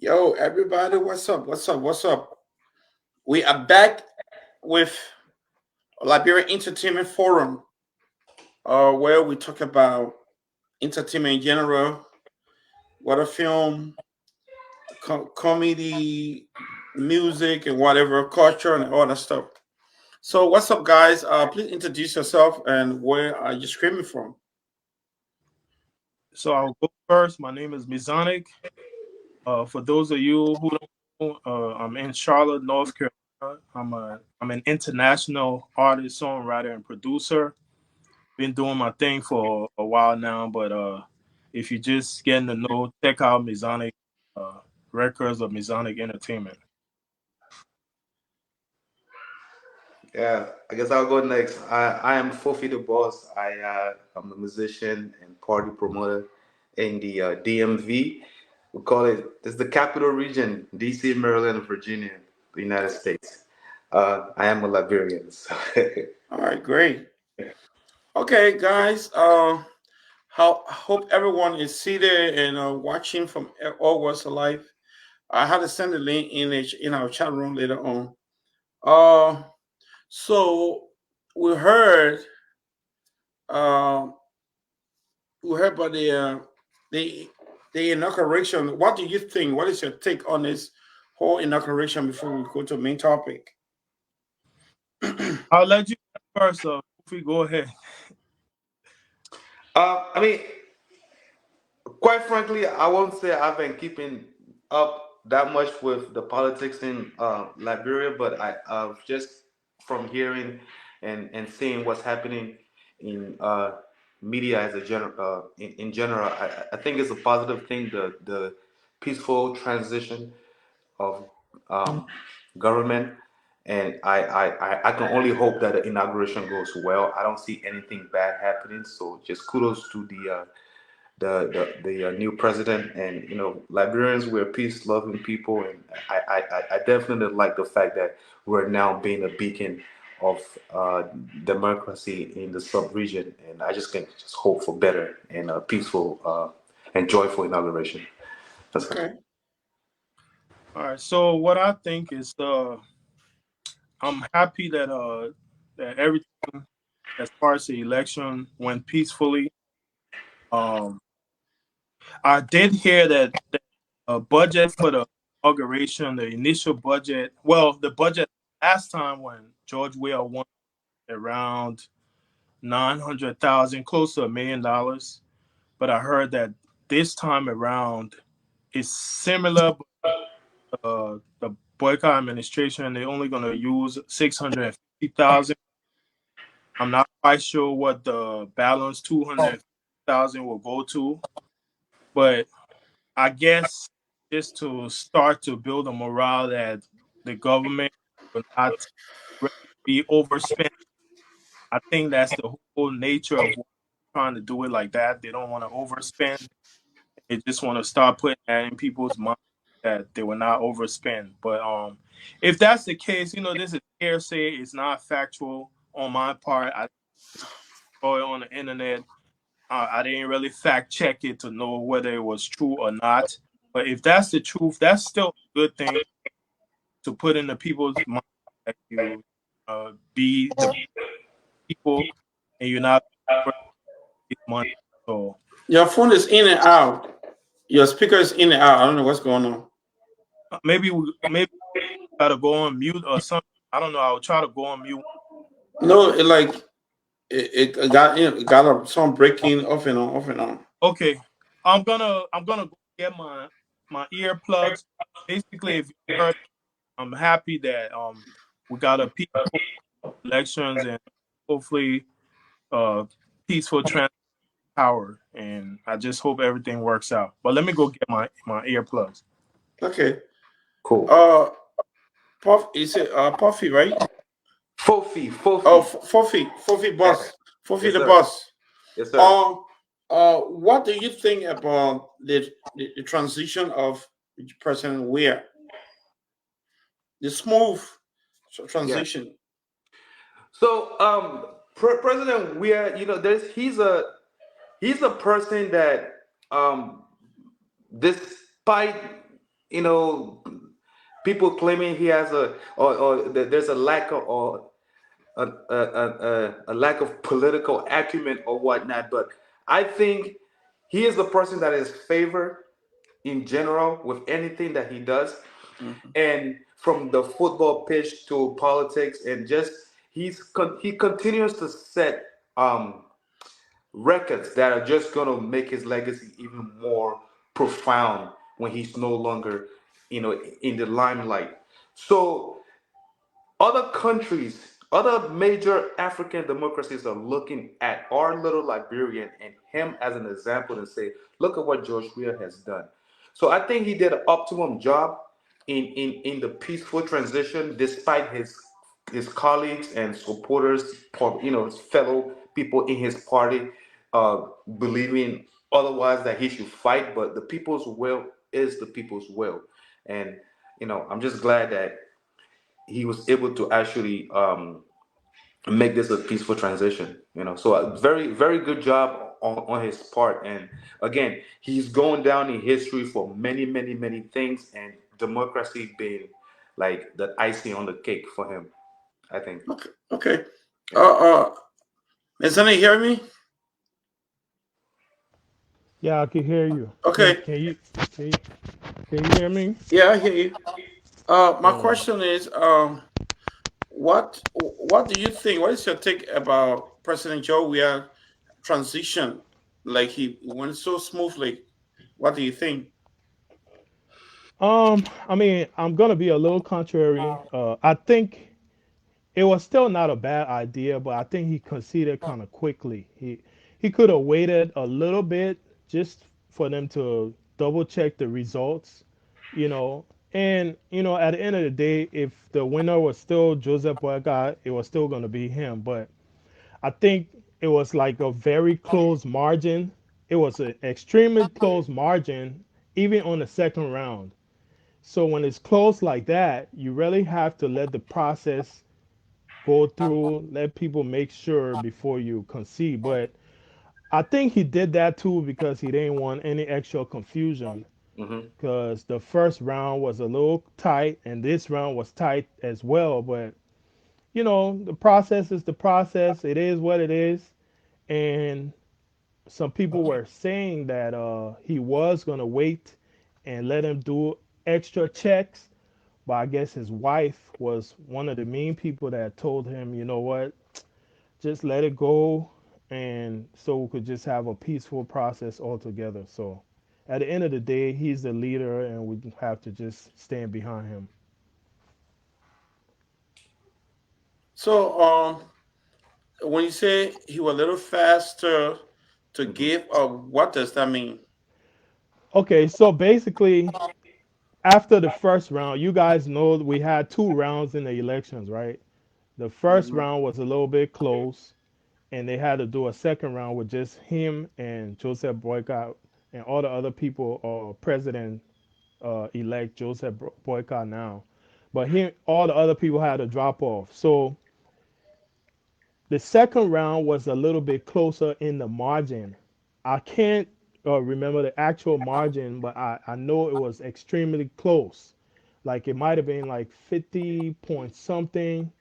Yo, everybody, what's up? What's up? What's up? We are back with Liberian Entertainment Forum, where we talk about entertainment in general, whether film, comedy, music, and whatever, culture, and all that stuff. So, what's up, guys? Please introduce yourself and where are you screaming from? So I'll go first. My name is Mizanic. For those of you who don't know, I'm in Charlotte, North Carolina. I'm an international artist, songwriter, and producer. Been doing my thing for a while now, but if you're just getting to know, check out Mizanic uh, records of Mizanic Entertainment. Yeah, I guess I'll go next. I am Fofi the Boss. I'm a musician and party promoter in the DMV. We call it, this is the capital region, DC, Maryland, Virginia, the United States. I am a Liberian. So All right, great. Okay, guys. How hope everyone is seated and watching from all walks of life. I had to send the link in our chat room later on. Uh, so we heard uh, we heard about the the inauguration. What do you think? What is your take on this whole inauguration before we go to the main topic? I'll let you first. If we go ahead. I mean, quite frankly, I won't say I've been keeping up that much with the politics in Liberia, but just from hearing and seeing what's happening in media as a general, in general, I think it's a positive thing. The peaceful transition of um, government, and I can only hope that the inauguration goes well. I don't see anything bad happening, so just kudos to the new president. And Liberians, we're peace loving people, and I definitely like the fact that we're now being a beacon of democracy in the sub region, and I just can just hope for better and a peaceful and joyful inauguration. That's it. Okay. All right. So what I think is, I'm happy that everything as far as the election went peacefully. Um, I did hear that the budget for the inauguration, the initial budget, well, the budget last time when George Weah won around 900,000, close to $1 million. But I heard that this time around it's similar. But, the boycott administration they're only going to use 650,000. I'm not quite sure what the balance 200,000 will go to, but I guess just to start to build a morale that the government will not really be overspent. I think that's the whole nature of trying to do it like that. They don't want to overspend. They just want to start putting that in people's minds that they will not overspend. But if that's the case, this is hearsay. It's not factual on my part. I saw it on the internet. I didn't really fact check it to know whether it was true or not. But if that's the truth, that's still a good thing to put in the people's mind that you be the people and you're not money. So Your phone is in and out. Your speaker is in and out. I don't know what's going on. maybe try to go on mute or something. I don't know. I'll try to go on mute. No, it got it got some breaking off and on, off and on. Okay, I'm gonna go get my earplugs. Basically, if you heard, I'm happy that we got a peaceful elections and hopefully uh peaceful power. And I just hope everything works out. But let me go get my earplugs. Okay. Cool. Uh, Puff is it Puffy, right? Fofi, Oh, Fofi. Fofi Yes, boss, Fofi yes, the sir. boss. Yes, sir. What do you think about the transition of President Weah? The smooth Yeah. transition. So, President Weir, there's he's a person that, despite you know, people claiming he has a or there's a lack of or a lack of political acumen or whatnot. But I think he is the person that is favored in general with anything that he does, Mhm. and from the football pitch to politics, and just he continues to set records that are just going to make his legacy even more profound when he's no longer, in the limelight. So other countries, other major African democracies are looking at our little Liberian and him as an example and say, look at what George Weah has done. So I think he did an optimum job in the peaceful transition, despite his colleagues and supporters, his fellow people in his party, believing otherwise, that he should fight. But the people's will is the people's will, and I'm just glad that he was able to actually make this a peaceful transition. So a very very good job on his part. And again, he's going down in history for many many many things, and democracy being like the icing on the cake for him, I think. Okay. Okay. Yeah. Uh, uh, is any hear me? Yeah, I can hear you. Can Okay. can you can you, can you hear me? Yeah, I hear you. My Yeah. question is, what do you think? What is your take about President Joe Weah transition? Like he went so smoothly. What do you think? I mean, I'm gonna be a little contrary. I think it was still not a bad idea, but I think he conceded kind of quickly. He could have waited a little bit just for them to double check the results, you know. And at the end of the day, if the winner was still Joseph Boyka, it was still gonna be him. But I think it was like a very close margin. It was an extremely close margin, even on the second round. So when it's close like that, you really have to let the process go through, let people make sure before you concede. But I think he did that too because he didn't want any extra confusion. Hmm. Because the first round was a little tight, and this round was tight as well. But the process is the process. It is what it is. And some people were saying that he was gonna wait and let him do extra checks. But I guess his wife was one of the main people that told him, you know what, just let it go, and so we could just have a peaceful process altogether. So at the end of the day, he's the leader, and we have to just stand behind him. So, when you say he was a little faster to give, what does that mean? Okay, so basically, after the first round, you guys know we had two rounds in the elections, right? The first Hmm. round was a little bit close, and they had to do a second round with just him and Joseph Boycott and all the other people, or President elect Joseph Boycott now. But all the other people had to drop off. So the second round was a little bit closer in the margin. I can't remember the actual margin, but I know it was extremely close. Like it might have been like 50 point something,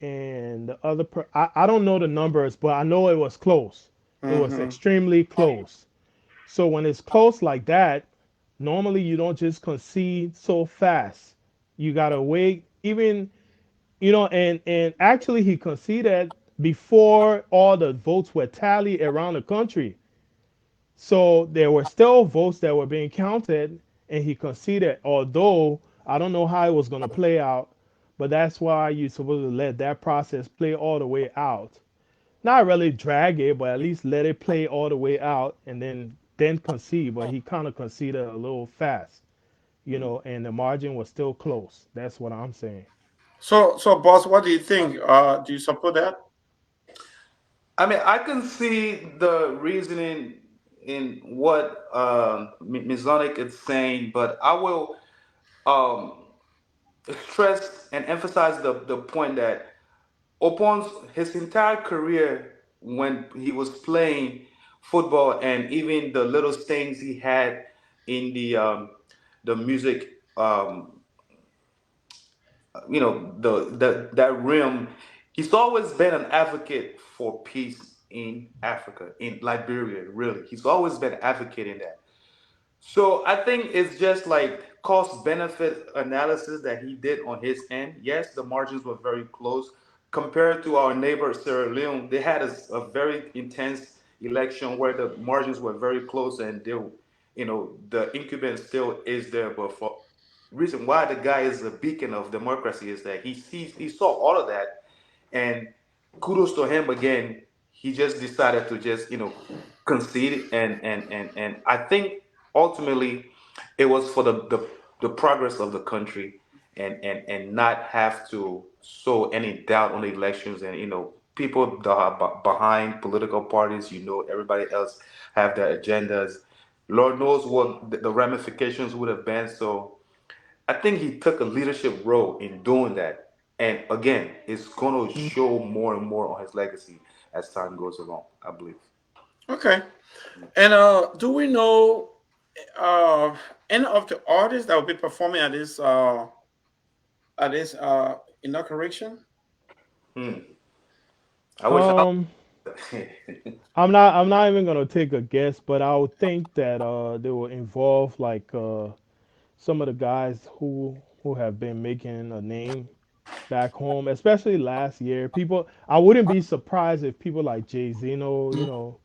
and the other I don't know the numbers, but I know it was close. It was Hmm. extremely close. So when it's close like that, normally you don't just concede so fast. You gotta wait. Even and actually he conceded before all the votes were tallied around the country. So there were still votes that were being counted, and he conceded. Although I don't know how it was gonna play out, but that's why you're supposed to let that process play all the way out. Not really drag it, but at least let it play all the way out, and then concede. But he kind of conceded a little fast, and the margin was still close. That's what I'm saying. So, boss, what do you think? Do you support that? I mean, I can see the reasoning in what Mizonic is saying, but I will um, stress and emphasize the point that upon his entire career, when he was playing football, and even the little things he had in the the music, the that realm. He's always been an advocate for peace in Africa, in Liberia. Really, he's always been advocating that. So I think it's just like cost benefit analysis that he did on his end. Yes, the margins were very close compared to our neighbor Sierra Leone. They had a very intense election where the margins were very close, and they, the incumbent still is there. But for reason why the guy is a beacon of democracy is that he saw all of that, and kudos to him again. He just decided to just concede, and I think ultimately it was for the progress of the country, and not have to sow any doubt on the elections, and people that are behind political parties, everybody else have their agendas. Lord knows what the ramifications would have been. So I think he took a leadership role in doing that. And again, it's going to show more and more on his legacy as time goes along, I believe. Okay. And do we know uh, any of the artists that will be performing at this inauguration? Hmm. I wish I. Um, I'm not even gonna take a guess, but I would think that they will involve like some of the guys who have been making a name back home, especially last year. People, I wouldn't be surprised if people like Jay Zeno,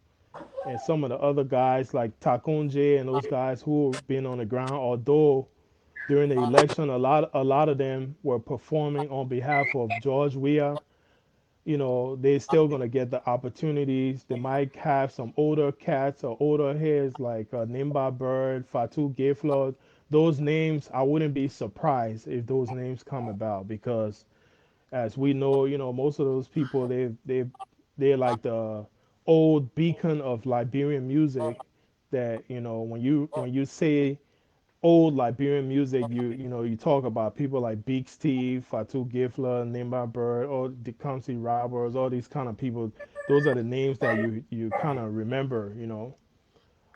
and some of the other guys like Takunje and those guys who have been on the ground. Although during the election, a lot of them were performing on behalf of George Weah. They're still gonna get the opportunities. They might have some older cats or older heads like Nimba Bird, Fatu Gayflood. Those names, I wouldn't be surprised if those names come about because, as we know, most of those people they're like the old beacon of Liberian music. That when you say old Liberian music, you talk about people like Big Steve, Fatu Gifla, Nimba Bird, or the Country Robbers, all these kind of people. Those are the names that you kind of remember.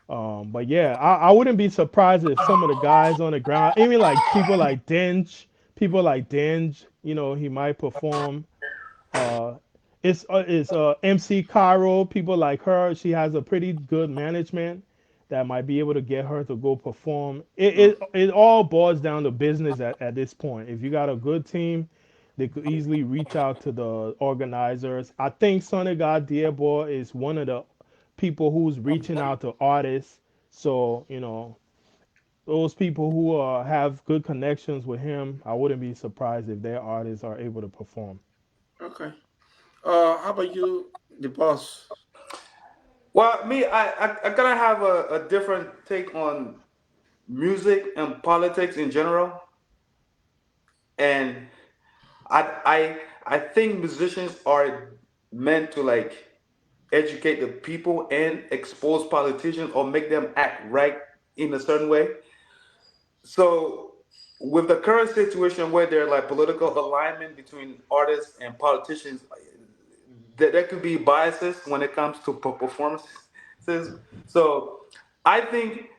But yeah, I wouldn't be surprised if some of the guys on the ground, even like people like Dinge, he might perform. Uh, it's MC Caro, people like her. She has a pretty good management that might be able to get her to go perform. It Mm. it, it all boils down to business at this point. If you got a good team, they could easily reach out to the organizers. I think Sonny God Diabo is one of the people who's reaching out to artists. So those people who have good connections with him, I wouldn't be surprised if their artists are able to perform. Okay. How about you, the boss? Well, me, I kind of have a different take on music and politics in general. And I think musicians are meant to like educate the people and expose politicians or make them act right in a certain way. So with the current situation where there are like political alignment between artists and politicians, there could be biases when it comes to performances. So I think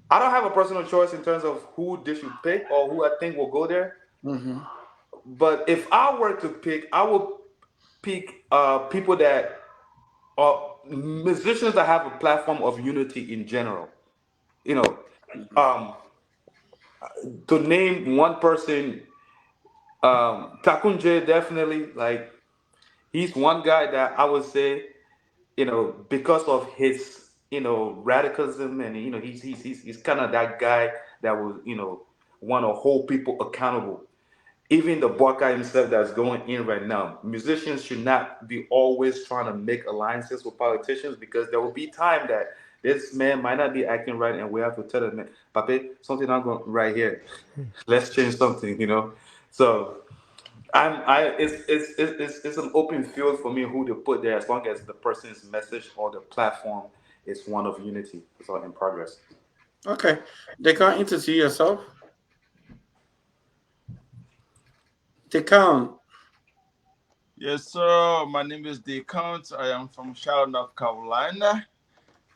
I don't have a personal choice in terms of who they should pick or who I think will go there. Mm-hmm. But if I were to pick, I would pick people that are musicians that have a platform of unity in general. You know, um, to name one person, Takunje definitely like he's one guy that I would say, because of his, radicalism, and he's kind of that guy that will, want to hold people accountable. Even the Baka himself that's going in right now, musicians should not be always trying to make alliances with politicians because there will be time that this man might not be acting right, and we have to tell him, man, Pape, something not going right here. Let's change something. So it's an open field for me who to put there as long as the person's message or the platform is one of unity. It's all in progress. Okay. They can't interview yourself. They can't. Yes, sir. My name is D Count. I am from Charlotte, North Carolina,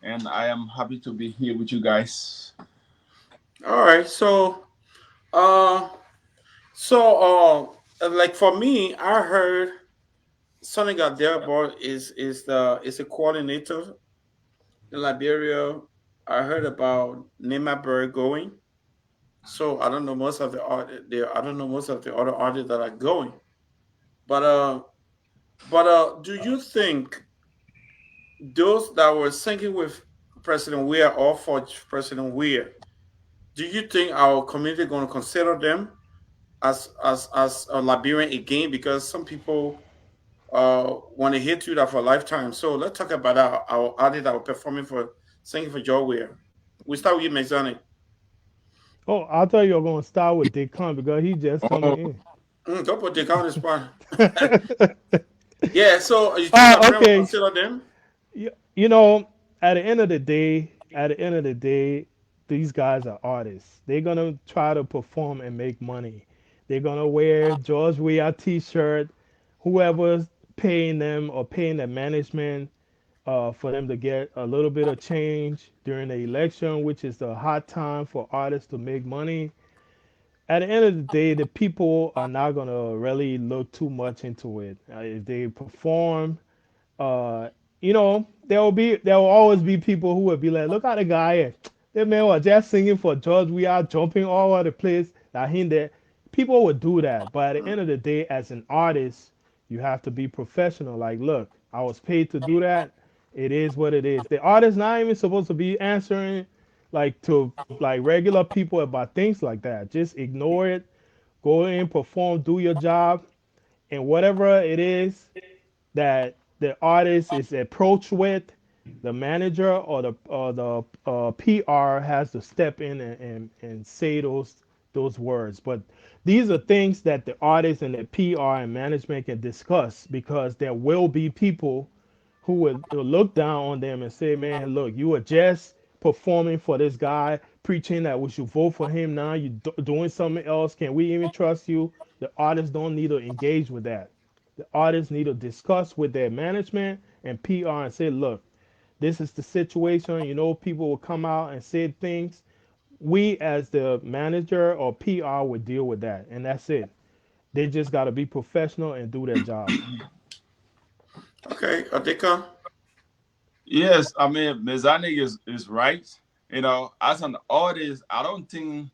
and I am happy to be here with you guys. All right. Uh, like for me, I heard Senegal Derbo is a coordinator in Liberia. I heard about Nema Berry going. So I don't know most of I don't know most of the other artists that are going. But do you think those that were singing with President Weah or for President Weah, do you think our community going to consider them as a Liberian again? Because some people want to hate you that for a lifetime. So let's talk about our artists that were performing for singing for Joe Weah. We start with you, Mexonic. Oh, I thought you were gonna start with Decon because he just Oh, coming Don't put the on the spot. in. Yeah, so you think Oh, Liberian will okay. consider them? You know, at the end of the day, these guys are artists. They're gonna try to perform and make money. They're gonna wear George Weah T-shirt. Whoever's paying them or paying the management for them to get a little bit of change during the election, which is the hot time for artists to make money. At the end of the day, the people are not gonna really look too much into it. If they perform, uh, there will always be people who will be like, look at the guy here. That man was just singing for George. We are jumping all over the place. That him there. People would do that, but at the end of the day, as an artist, you have to be professional. Like, look, I was paid to do that. It is what it is. The artist not even supposed to be answering like to like regular people about things like that. Just ignore it. Go in, perform, do your job, and whatever it is that the artist is approached with, the manager or the PR has to step in and say those words. But these are things that the artist and the PR and management can discuss because there will be people who will look down on them and say, man, look, you were just performing for this guy, preaching that we should vote for him. Now you're doing something else. Can we even trust you? The artists don't need to engage with that. The artists need to discuss with their management and PR and say, look, this is the situation. People will come out and say things. We, as the manager or PR, would deal with that. And that's it. They just got to be professional and do their job. Okay, Adeka. yes. I mean, Mezanik is right. As an artist, I don't think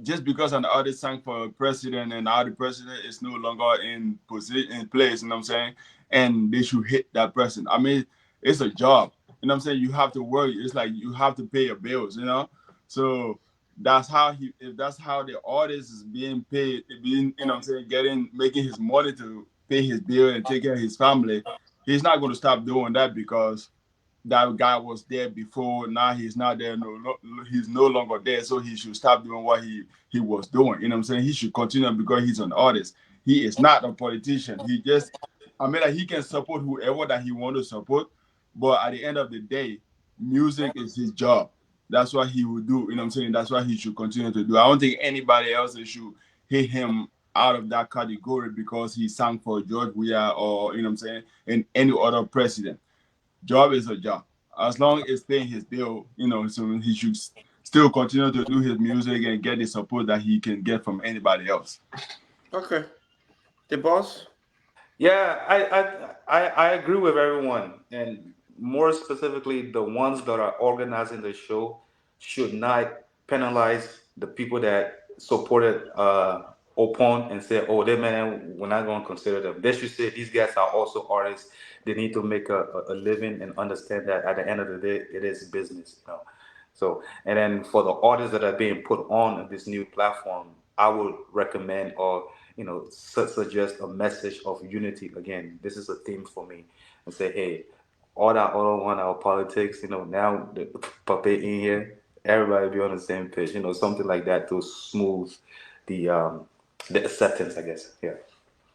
just because an artist sang for a president and now the president is no longer in position in place, you know what I'm saying? And they should hit that person. I mean, it's a job. You know what I'm saying? You have to work. It's like you have to pay your bills. So that's how if that's how the artist is being paid, being, you know what I'm saying, making his money to pay his bill and take care of his family, he's not gonna stop doing that because that guy was there before. Now he's not there. He's no longer there. So he should stop doing what he was doing. You know what I'm saying? He should continue because he's an artist. He is not a politician. I mean, like he can support whoever that he want to support, but at the end of the day, music is his job. That's what he will do. You know what I'm saying? That's what he should continue to do. I don't think anybody else should hit him out of that category because he sang for George Weah or, you know what I'm saying, and any other president. Job is a job. As long as paying his bill, so he should still continue to do his music and get the support that he can get from anybody else. Okay, the boss. Yeah, I agree with everyone, and more specifically, the ones that are organizing the show should not penalize the people that supported Opon and say, "Oh, they man, we're not going to consider them." They should say these guys are also artists. They need to make a living and understand that at the end of the day, it is business. So, and then for the artists that are being put on this new platform, I would recommend or suggest a message of unity. Again, this is a theme for me, and say, hey, all that other one our politics, now the puppet in here, everybody be on the same page, something like that to smooth the um the acceptance, I guess. Yeah.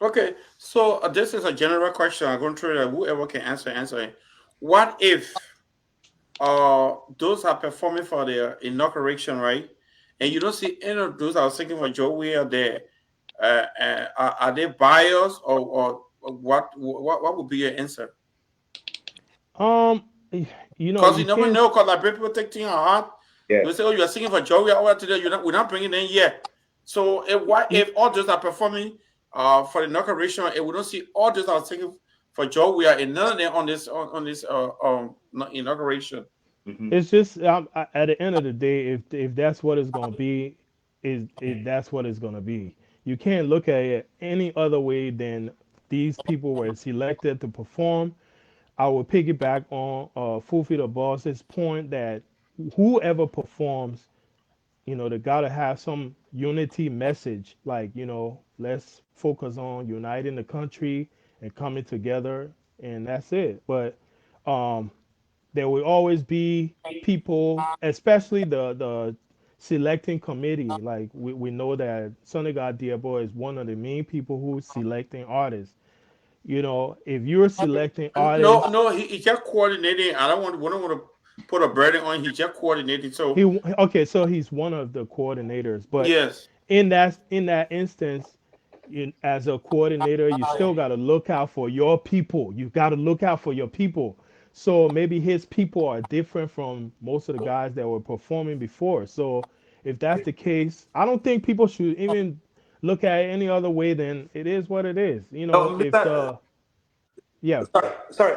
Okay, so this is a general question. I'm going to try that whoever can answer it. What if those are performing for their inauguration, right? And you don't see any of those that are singing for Joe Weir there. Are they biased or what would be your answer? Um, Because you you never can't. know. Because like people take things hard. Yeah. They will say, "Oh, you are singing for Joe Weah over today. We're not bringing them yet." So if all those are performing for the inauguration, and we don't see all those are singing for Joe Weah and none of them on this inauguration. Hmm. It's just at the end of the day, if that's what it's gonna be, is that's what it's gonna be. You can't look at it any other way than these people were selected to perform. I will piggyback on Fufi the Boss's point that whoever performs, they gotta have some unity message. Like, let's focus on uniting the country and coming together, and that's it. But um, there will always be people, especially the selecting committee. Like we know that Sonny God Diabo is one of the main people who's selecting artists. If you're selecting No, artists, no, he just coordinating. We don't want to put a burden on. He just coordinating. So okay, so he's one of the coordinators. But yes, in that instance, as a coordinator, you still got to look out for your people. You got to look out for your people. So maybe his people are different from most of the guys that were performing before. So if that's the case, I don't think people should even look at it any other way than it is what it is. No, If the yeah, sorry.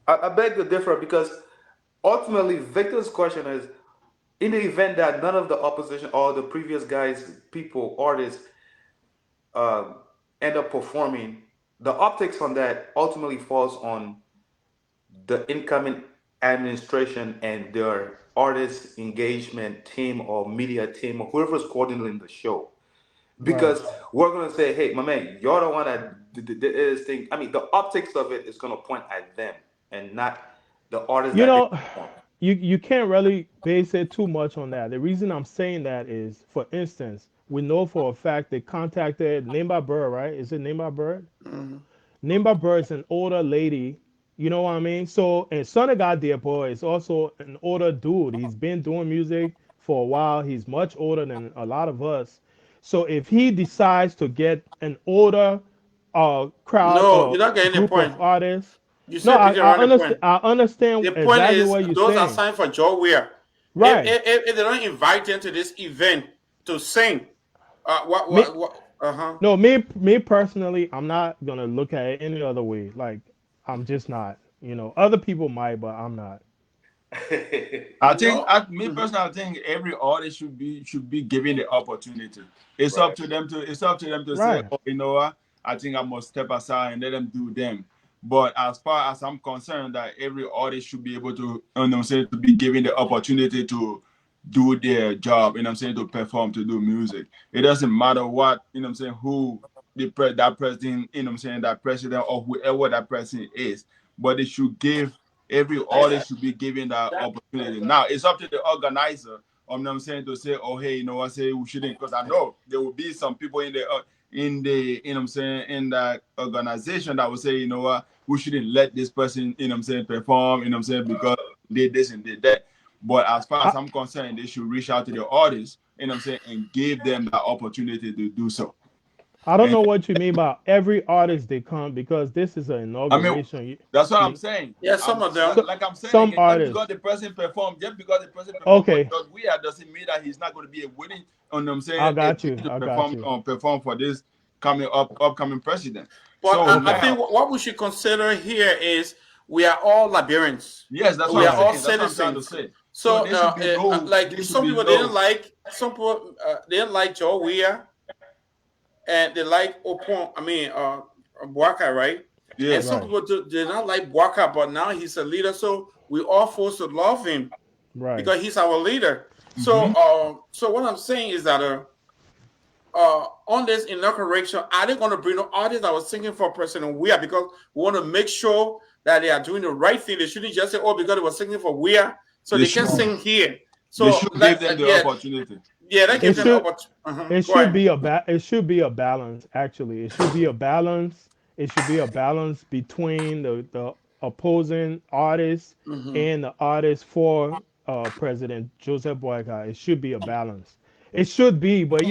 I beg to differ because ultimately, Victor's question is in the event that none of the opposition or the previous guys, people, artists um, end up performing, the optics on that ultimately falls on the incoming administration and their artist engagement team or media team or whoever's coordinating the show. right. Because we're gonna say, hey, my man, you're the one that did this thing. I mean, the optics of it is gonna point at them and not the artists You that didn't know, perform. you can't really base it too much on that. The reason I'm saying that is, for instance, we know for a fact they contacted Nimba Bird, right? Is it Nimba Bird? hmm Nimba Bird's an older lady. You know what I mean? So, and Son of God Dear Boy is also an older dude. He's been doing music for a while. He's much older than a lot of us. So, if he decides to get an older crowd no, or you're not getting the group of point. artists, You no, said beating around the point. I understand The point exactly is, what you're those are saying. signed for Joe Weir. Right. If they don't invite them to this event to sing, Me, uh huh. no, me personally, I'm not gonna look at it any other way. Like, I'm just not. Other people might, but I'm not. I think, No. me hmm personally, I think every artist should be given the opportunity. It's up Right. to them to say, Right. oh, you know what, I think I must step aside and let them do them. But as far as I'm concerned, that every artist should be able to, to be given the opportunity to do their job. To perform, to do music. It doesn't matter what, who that person, that president or whoever that person is, but they should give. Every artist should be given that opportunity. Now it's up to the organizer. To say, oh hey, I say we shouldn't, because I know there will be some people in the in that organization that will say, what, we shouldn't let this person, perform, because they did this and did that. But as far as I, I'm concerned, they should reach out to the artists, and give them that opportunity to do so. I don't And know what you mean by every artist they come, because this is an I mean, inauguration. that's what I'm You, saying. Yeah, I'm some of them. like, so, like I'm saying some again, artists. just because the person performed for Okay, George Weah doesn't mean that he's not going to be a willing, I a got willing you. to I got perform you. perform for this upcoming president. But So I Okay. now, think what we should consider here is we are all Liberians. yes, that's what We I'm are Right. all saying. That's what I'm trying to citizens. say. So So, like there should some be people no. some people they didn't like Joe Weah, and they like Opon. I mean, Buaka, right? And Yes. some Right. people did not like Buaka, but now he's a leader, so we all forced to love him Right. because he's our leader. Mm-hmm. So what I'm saying is that on this inauguration, are they going to bring the artists that was singing for President Weah? Because we want to make sure that they are doing the right thing. They shouldn't just say, "Oh, because they were singing for Weah, so They they can should Right. sing here." they So should give them the yeah, opportunity. yeah, that It gives them the should opportunity. it Go should ahead. be it should be a balance. Actually, it should be a balance. It should be a balance between the opposing artists hmm and the artists for President Joseph Boyka. It should be a balance. It should be, but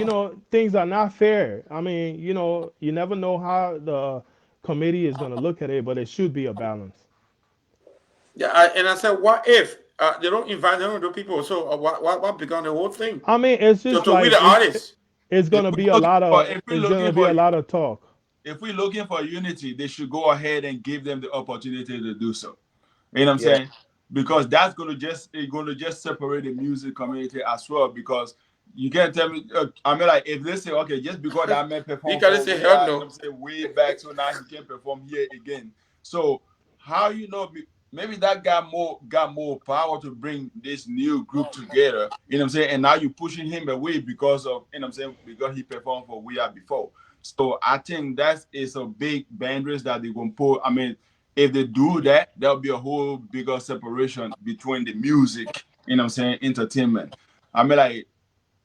things are not fair. I mean, you never know how the committee is going to look at it, but it should be a balance. Yeah, and I said, what if? They don't invite none of the people. So what began the whole thing? I mean, it's So just to we like the artists. If we it's gonna looking be for a lot of talk. if we're looking for unity, they should go ahead and give them the opportunity to do so. You know what I'm Yeah. saying? Because that's gonna just separate the music community as well. Because you can't tell me. I mean, like if they say, okay, just because that man You performed gotta for say we hell are, you know no. what I'm saying, way back, so now he can perform here again. So how you know? Maybe that got more power to bring this new group together. You know what I'm saying? And now you're pushing him away because of, you know what I'm saying, because he performed for We Are before. So I think that is a big boundaries that they're gonna put. I mean, if they do that, there'll be a whole bigger separation between the music, you know what I'm saying, entertainment. I mean,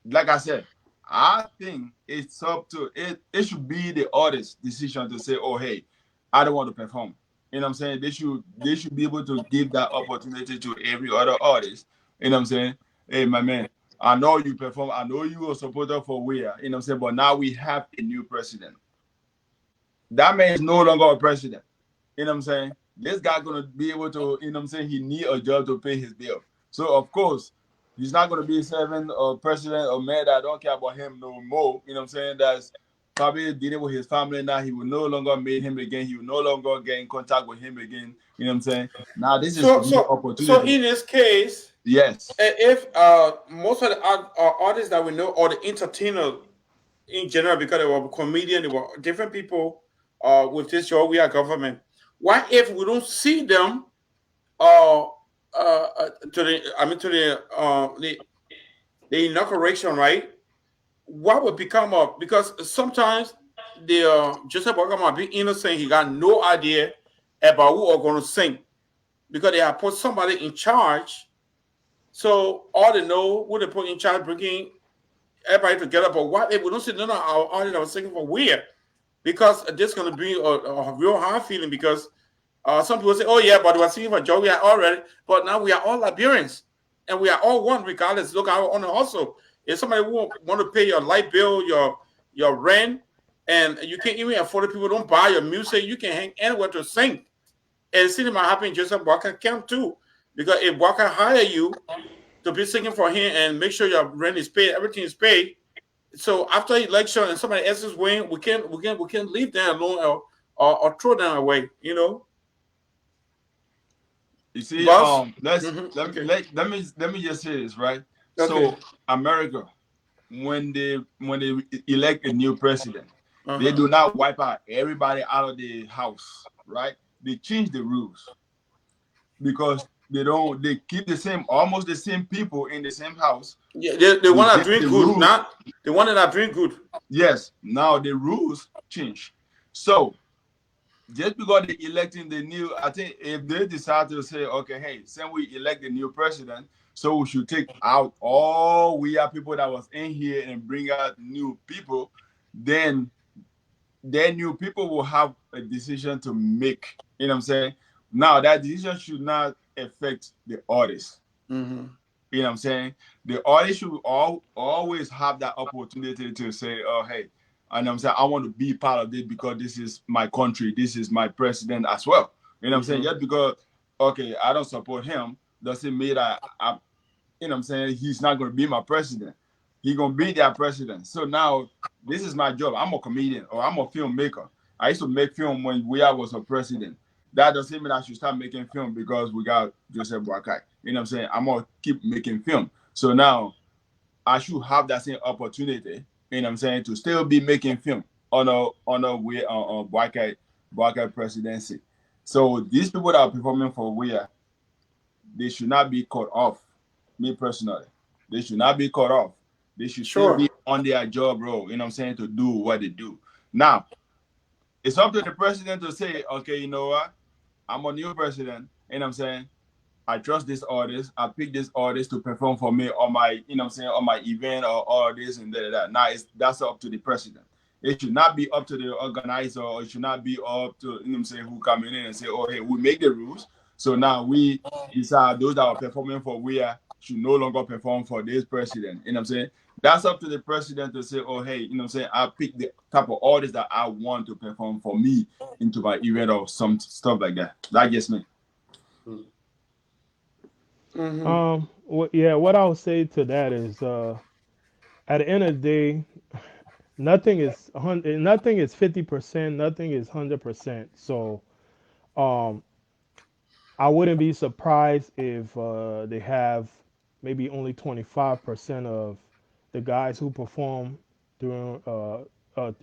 like I said, I think it's up to it. It should be the artist's decision to say, "Oh, hey, I don't want to perform." You know what I'm saying? They should be able to give that opportunity to every other artist. You know what I'm saying? Hey, my man, I know you perform. I know you were a supporter for Weah. You know what I'm saying? But now we have a new president. That man is no longer a president. You know what I'm saying? This guy gonna be able to, you know what I'm saying, he need a job to pay his bill. So of course, he's not gonna be serving a president or man that don't care about him no more. You know what I'm saying? That's probably dealing with his family now. He will no longer meet him again. He will no longer get in contact with him again. You know what I'm saying? Now this is So new so opportunity. in this case, Yes. if most of the artists that we know or the entertainers in general, because they were comedian, they were different people with this show, we are government. Why if we don't see them to the I mean to the inauguration, right? What would become of because sometimes the Joseph Boga might be innocent, he got no idea about who are gonna sing because they have put somebody in charge. So all they know who they put in charge bringing everybody together. But what if we don't see none of our artists that was singing for Weird? Because this is going to be a real hard feeling because some people say, oh, yeah, but we are singing for Joey already. But now we are all Liberians and we are all one regardless. Look, I want to also, if somebody want to pay your light bill, your rent, and you can't even afford it, people don't buy your music, you can hang anywhere to sing. And see, might happen in Joseph Walker camp too. Because if Walker hire you to be singing for him and make sure your rent is paid, everything is paid, so after election and somebody else is winning, we can leave them alone or throw them away, you know. You see, Boss. let's Hmm. let, Okay. let me just say this, right? Okay. So America, when they elect a new president, they Uh-huh. do not wipe out everybody out of the house, right? They change the rules because they keep the same almost the same people in the same house. Yeah, they They want to just drink the good, rules. not the one that are doing good. Yes, now the rules change. So just because they electing the new, I think if they decide to say, okay, hey, since we elect the new president, so we should take out all we are people that was in here and bring out new people, then new people will have a decision to make. You know what I'm saying? Now that decision should not affect the artist. Mm-hmm. You know what I'm saying? The artist should always have that opportunity to say, oh, hey, and I'm saying, I want to be part of this because this is my country, this is my president as well. You know what I'm saying? Mm-hmm. Just because, okay, I don't support him doesn't mean that you know what I'm saying, he's not going to be my president. He's going to be their president. So now this is my job. I'm a comedian or I'm a filmmaker. I used to make film when Weah was a president. That doesn't mean I should start making film because we got Joseph Boakai. You know what I'm saying? I'm going to keep making film. So now I should have that same opportunity, you know what I'm saying, to still be making film on a way on Boakai presidency. So these people that are performing for Weah, they should not be cut off. Me personally, they should not be cut off. They should still Sure. be on their job role. You know what I'm saying, to do what they do. Now it's up to the president to say, okay, you know what, I'm a new president. You know what I'm saying. I trust this artist. I pick this artist to perform for me on my, you know what I'm saying, on my event or all this and that. Now that's up to the president. It should not be up to the organizer, or it should not be up to, you know what I'm saying, who coming in and say, oh, hey, we make the rules. So now we decide those that are performing for Weah should no longer perform for this president. You know what I'm saying? That's up to the president to say, oh, hey, you know what I'm saying, I pick the type of artist that I want to perform for me into my event or some stuff like that. That gets me. Mm-hmm. Yeah, what I would say to that is, at the end of the day, nothing is 50%, nothing is 100%. So, um, I wouldn't be surprised if they have maybe only 25% of the guys who perform during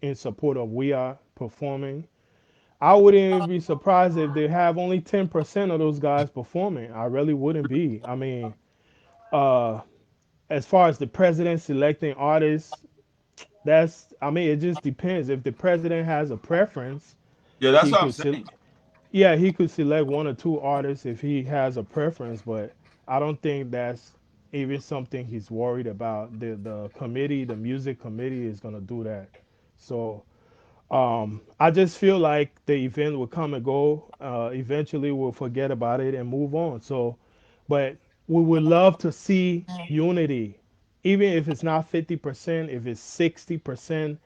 in support of Weah performing. I wouldn't be surprised if they have only 10% of those guys performing. I really wouldn't be. I mean, uh, as far as the president selecting artists, I mean, it just depends. If the president has a preference, Yeah, that's he what I'm could saying. yeah, he could select one or two artists if he has a preference, but I don't think that's even something he's worried about. The committee, the music committee, is gonna do that. So I just feel like the event will come and go. Eventually, we'll forget about it and move on. So, but we would love to see unity, even if it's not 50%, if it's 60%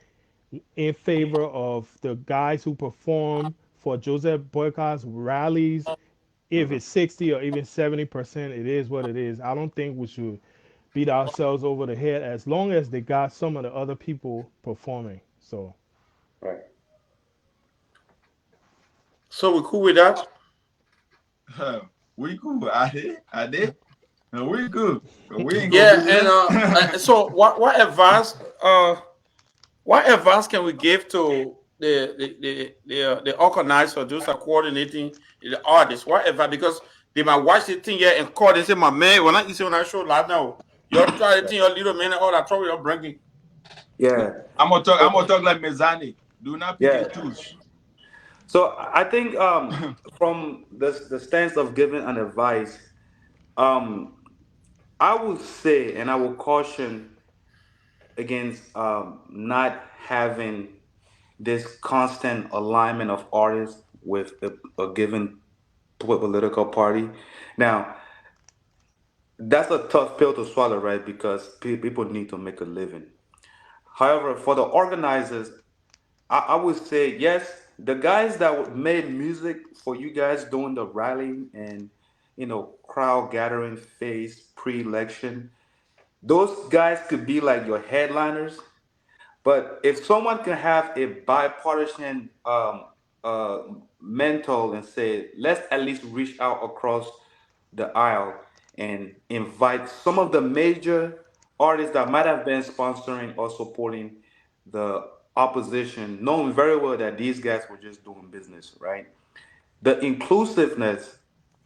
in favor of the guys who perform for Joseph Boycott's rallies. If it's 60 or even 70%, it is what it is. I don't think we should beat ourselves over the head as long as they got some of the other people performing. So Right. So we cool with that? We cool. I did. No, we good. We ain't gonna Yeah, be and late. so what advice can we give to the organizer, those are coordinating the artists? What advice? Because they might watch the thing here and call and say, "My man, when I see when I show live now, you're trying to Right. think your little man all that trouble you're bringing." Yeah. I'm gonna talk. I'm gonna So talk like Mezani. Do not pick yeah. and choose. So I think from the stance of giving an advice, um, I would say, and I will caution against not having this constant alignment of artists with a given political party. Now, that's a tough pill to swallow, right? Because people need to make a living. However, for the organizers, I would say yes. The guys that made music for you guys doing the rallying and crowd gathering phase pre-election, those guys could be like your headliners. But if someone can have a bipartisan uh, mental and say, let's at least reach out across the aisle and invite some of the major artists that might have been sponsoring or supporting the opposition, knowing very well that these guys were just doing business, right? The inclusiveness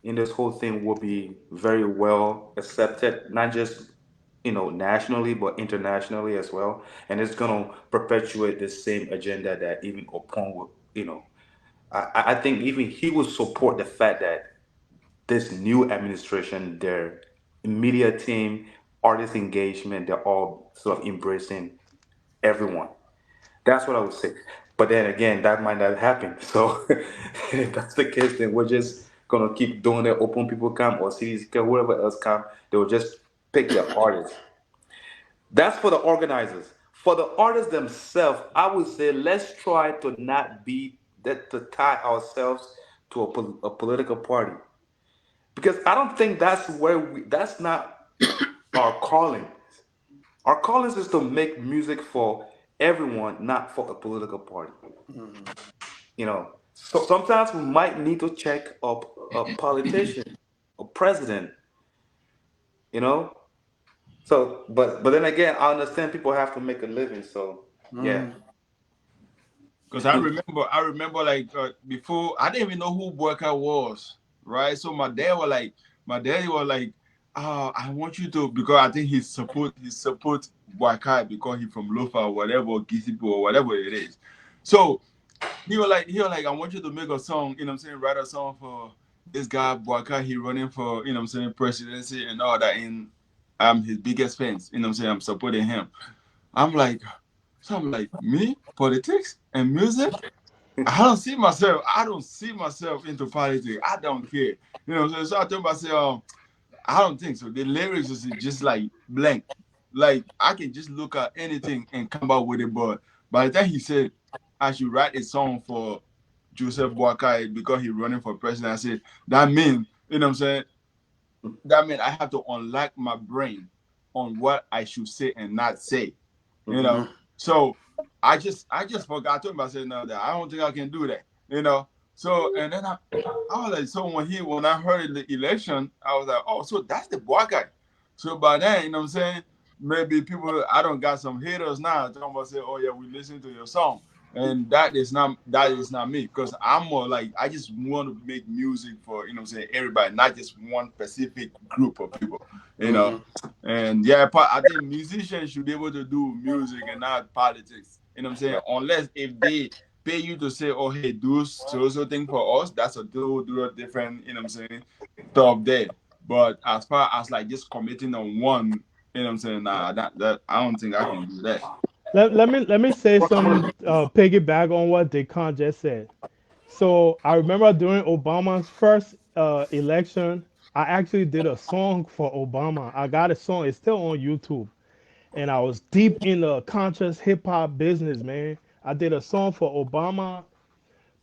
in this whole thing will be very well accepted, not just nationally but internationally as well, and it's going to perpetuate the same agenda that even Opon will. I think even he will support the fact that this new administration, their media team, artist engagement, they're all sort of embracing everyone. That's what I would say. But then again, that might not happen. So if that's the case, then we're just gonna keep doing it. Open people come or cities come, whoever else come, they will just pick their artists. That's for the organizers. For the artists themselves, I would say let's try to not be that to tie ourselves to a political party because I don't think that's where that's not our calling. Our calling is to make music for everyone, not for a political party. Mhm. So sometimes we might need to check up a politician, a president, you know. So, but then again, I understand people have to make a living. So, yeah. Mhm. Cause I remember like before I didn't even know who Boyka was, right? So my daddy was like, I want you to because I think he support Boyka because he from Lofa or whatever, Gisipo or whatever it is. So he was like, I want you to make a song, you know what I'm saying, write a song for this guy Boyka. He running for, you know what I'm saying, presidency and all that. And I'm his biggest fans, you know what I'm saying? I'm supporting him. I'm like, so I'm like, me, politics and music? I don't see myself into politics. I don't care. You know, so I told myself, I don't think so. The lyrics is just like blank. Like I can just look at anything and come up with it. But by the time he said I should write a song for Joseph Boakai because he's running for president, I said, that means, you know what I'm saying? that means I have to unlock my brain on what I should say and not say. You know, Mm-hmm. so I just forgot. I told myself now that I don't think I can do that. So and then I was like, so when I heard the election, I was like, oh, so that's the black guy. So by then, what I'm saying, maybe people, I don't got some haters now talking about say, oh yeah, we listen to your song, and that is not me, because I'm more like I just want to make music for I'm saying everybody, not just one specific group of people, you know. Mm-hmm. And yeah, I think musicians should be able to do music and not politics. What I'm saying, unless if they pay you to say, oh hey, do so thing for us, that's a do a different, what I'm saying, stuff there. But as far as like just committing on one, what I'm saying, nah, that I don't think I can do that. Let me say some piggyback on what Dekan just said. So I remember during Obama's first election, I actually did a song for Obama. I got a song; it's still on YouTube, and I was deep in the conscious hip hop business, man. I did a song for Obama,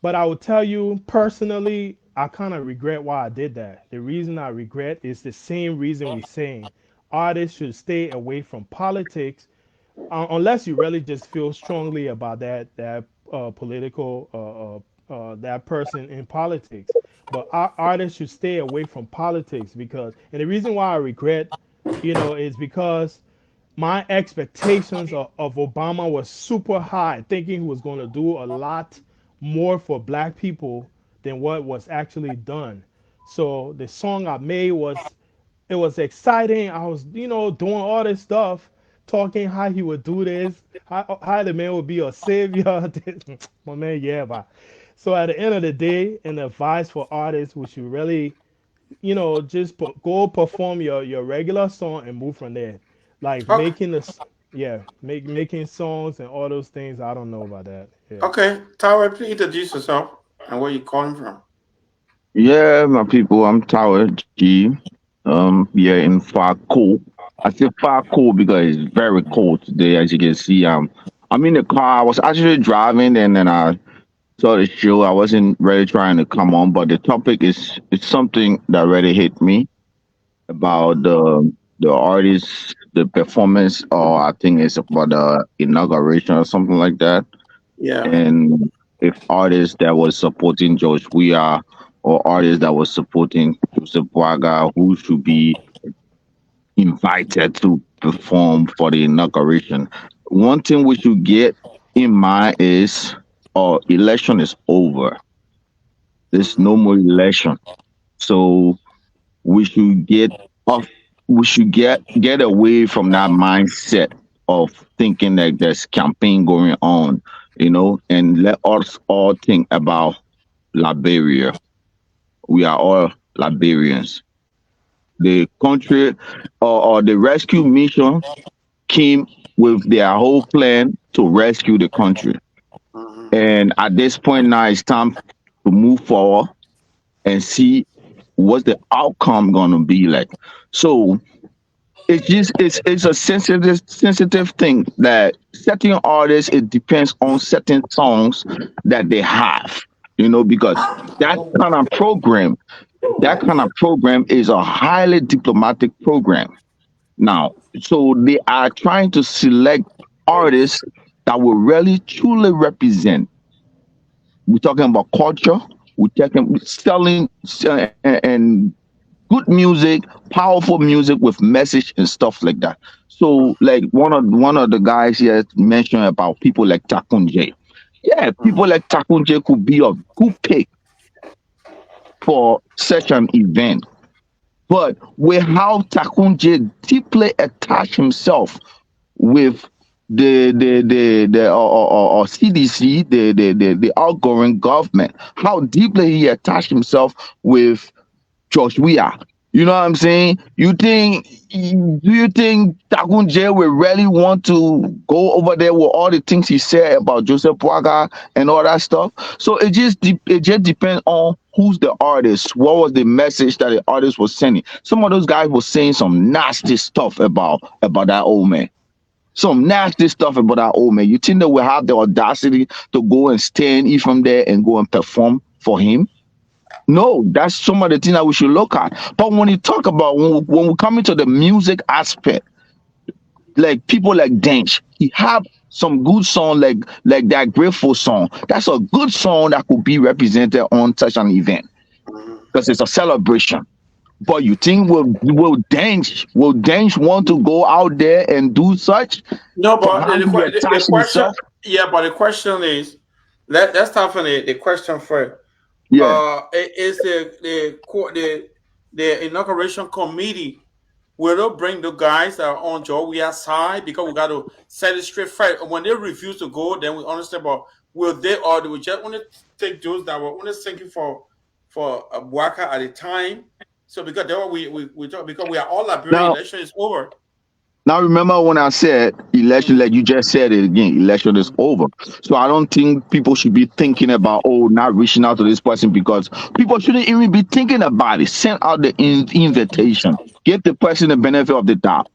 but I will tell you personally, I kind of regret why I did that. The reason I regret is the same reason we saying artists should stay away from politics unless you really just feel strongly about that political that person in politics. But our artists should stay away from politics because, and the reason why I regret, is because my expectations of Obama was super high, thinking he was going to do a lot more for black people than what was actually done. So the song I made was it was exciting. I was, doing all this stuff, talking how he would do this, how the man would be a savior. My man, yeah, but so at the end of the day, an advice for artists, we should really just go perform your regular song and move from there. Like Okay. making this, yeah, making songs and all those things. I don't know about that. Yeah. Okay. Tower, please introduce yourself and where you calling from. Yeah, my people, I'm Tower G. Yeah, in far cold. I say far cold because it's very cold today. As you can see, I'm in the car. I was actually driving, and then I saw the show. I wasn't really trying to come on, but the topic is it's something that really hit me about the artist, the performance, or I think it's about the inauguration or something like that. Yeah. And if artists that was supporting George Weah or artists that was supporting Joseph Boaga, who should be invited to perform for the inauguration. One thing we should get in mind is election is over. There's Mm-hmm. no more election. So we should get off we should get away from that mindset of thinking that there's campaign going on, and let us all think about Liberia. We are all Liberians. The country or the rescue mission came with their whole plan to rescue the country. Mm-hmm. And at this point now, it's time to move forward and see what's the outcome going to be like. So it's a sensitive thing that certain artists, it depends on certain songs that they have, because that kind of program that kind of program is a highly diplomatic program now. So they are trying to select artists that will really truly represent. We're talking about culture. We're talking selling and good music, powerful music with message and stuff like that. So, like one of the guys here mentioned about people like Takunje. Yeah, Mm-hmm. people like Takunje could be a good pick for such an event. But with how Takunje deeply attached himself with the CDC, the outgoing government, how deeply he attached himself with George Weah. You know what I'm saying? Do you think Takunje will really want to go over there with all the things he said about Joseph Boaga and all that stuff? So it just depends on who's the artist. What was the message that the artist was sending? Some of those guys were saying some nasty stuff about that old man. Some nasty stuff about that old man. You think they will have the audacity to go and stand from there and go and perform for him? No, that's some of the things that we should look at. But when you talk about when we come into the music aspect, like people like Dench, he have some good song like that Grateful song. That's a good song that could be represented on such an event Mhm. because it's a celebration. But you think will Dench want to go out there and do such No, for but him to be the attached question, himself? yeah, but the question is, let's start from the question first. Yeah. Is the inauguration committee will they bring the guys that are on Joe Weah side because we got to set it straight first. When they refuse to go, then we understand. But will they or do we just want to take those that were only thinking for a worker at a time? So because they were, we talk, because we are all Liberian, Now election is over. Now remember when I said election, Mhm. like you just said it again, election is over. So I don't think people should be thinking about not reaching out to this person because people shouldn't even be thinking about it. Send out the invitation. Give the person the benefit of the doubt.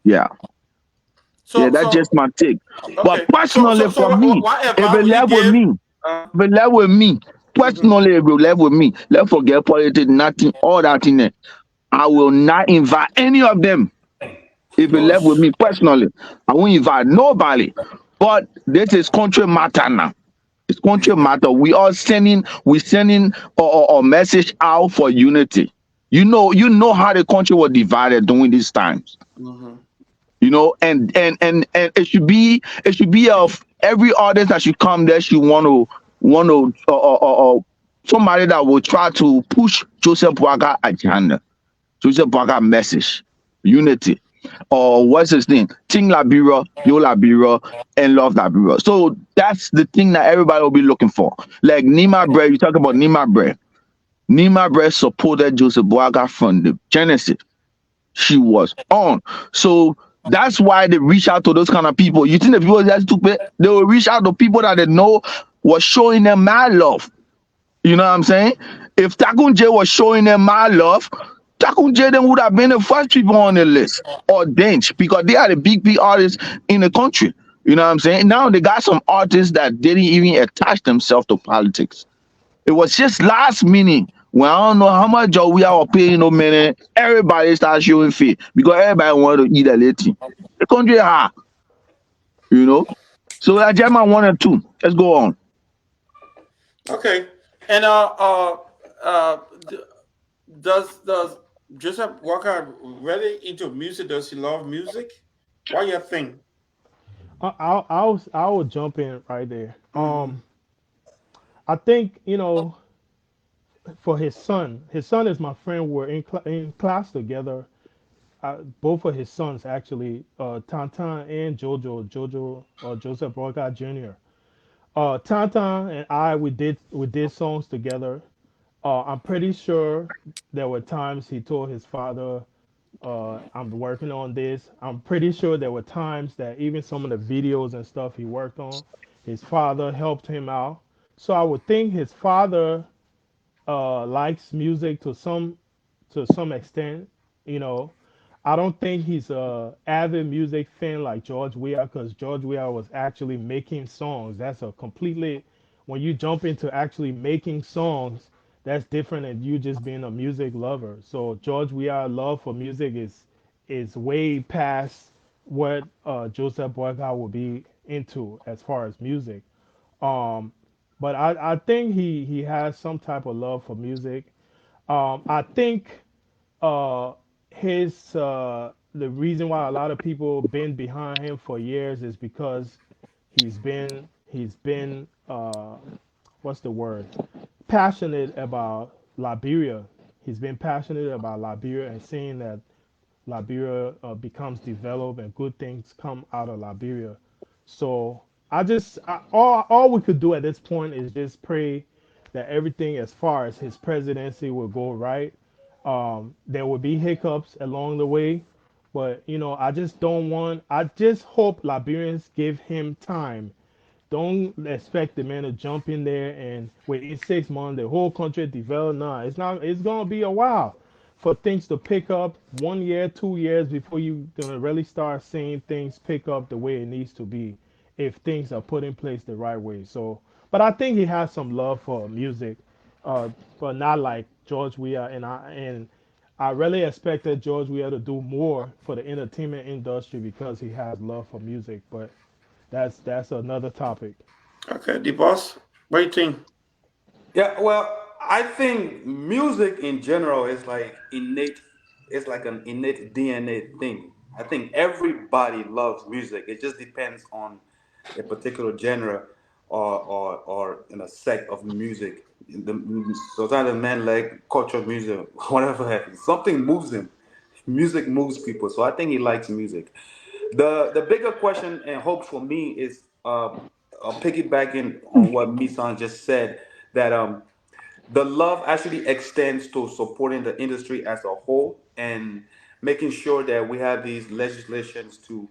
Yeah. Yeah, So that's just so my take. But okay. personally for me, What if advice it will you left with give? me, Uh, if it left with me, mhm. personally, if it left with me, let's forget politics, nothing, all that in there. I will not invite any of them. If it Oh, left with me personally, I won't invite nobody. But this is country matter now. It's country matter. We sending a message out for unity. You know how the country was divided during these times. mhm. And it should be of every artist that should come there should want to somebody that will try to push Joseph Boaga agenda. Joseph Boaga message, unity, or what's his name? Ting Labira, Yo Labira, and Love Labira. So that's the thing that everybody will be looking for. Like Nima Bre, you talk about Nima Bre. Nima Bre supported Joseph Boaga from the Genesis. She was on. So that's why they reach out to those kind of people. You think the people that stupid? They will reach out to people that they know was showing them mad love. You know what I'm saying? If Takunje was showing them my love, Takunje then would have been the first people on the list or Dench because they are the big artists in the country. You know what I'm saying? Now they got some artists that didn't even attach themselves to politics. It was just last minute when I don't know how much we are paying no minute. Everybody started showing feet because everybody wanted to eat a little. The country hard, you know. So I just my one and two. Let's go on. Okay. And d- does Joseph Walker really into music? Does he love music? What you think? I'll jump in right there. Hmm. I think for his son is my friend. We're in class together. Both of his sons actually, Tantan and Jojo, Joseph Borga Jr. Tantan and I we did songs together. I'm pretty sure there were times he told his father, I'm working on this. I'm pretty sure there were times that even some of the videos and stuff he worked on, his father helped him out. So I would think his father likes music to some extent. You know, I don't think he's a avid music fan like George Weah because George Weah was actually making songs. That's a completely when you jump into actually making songs, that's different than you just being a music lover. So George Weah love for music is way past what Joseph Boyka would be into as far as music. Um, but I think he has some type of love for music. I think uh, his the reason why a lot of people been behind him for years is because he's been what's the word, passionate about Liberia. He's been passionate about Liberia and seeing that Liberia becomes developed and good things come out of Liberia. So all we could do at this point is just pray that everything as far as his presidency will go right. There will be hiccups along the way, but I just don't want. I just hope Liberians give him time. Don't expect the man to jump in there and within 6 months the whole country develop. Nah, it's not. It's gonna be a while for things to pick up. 1 year, 2 years before you gonna really start seeing things pick up the way it needs to be if things are put in place the right way. So, but I think he has some love for music, uh, but not like George Weah. And I really expected George Weah to do more for the entertainment industry because he has love for music. But that's another topic. Okay, the boss. What do you think? Yeah, well, I think music in general is like innate. It's like an innate DNA thing. I think everybody loves music. It just depends on a particular genre or in a sect of music. Sometimes the man like culture music, whatever happens. Something moves him. Music moves people. So I think he likes music. The bigger question and hope for me is piggybacking on what Misan just said, that the love actually extends to supporting the industry as a whole and making sure that we have these legislations to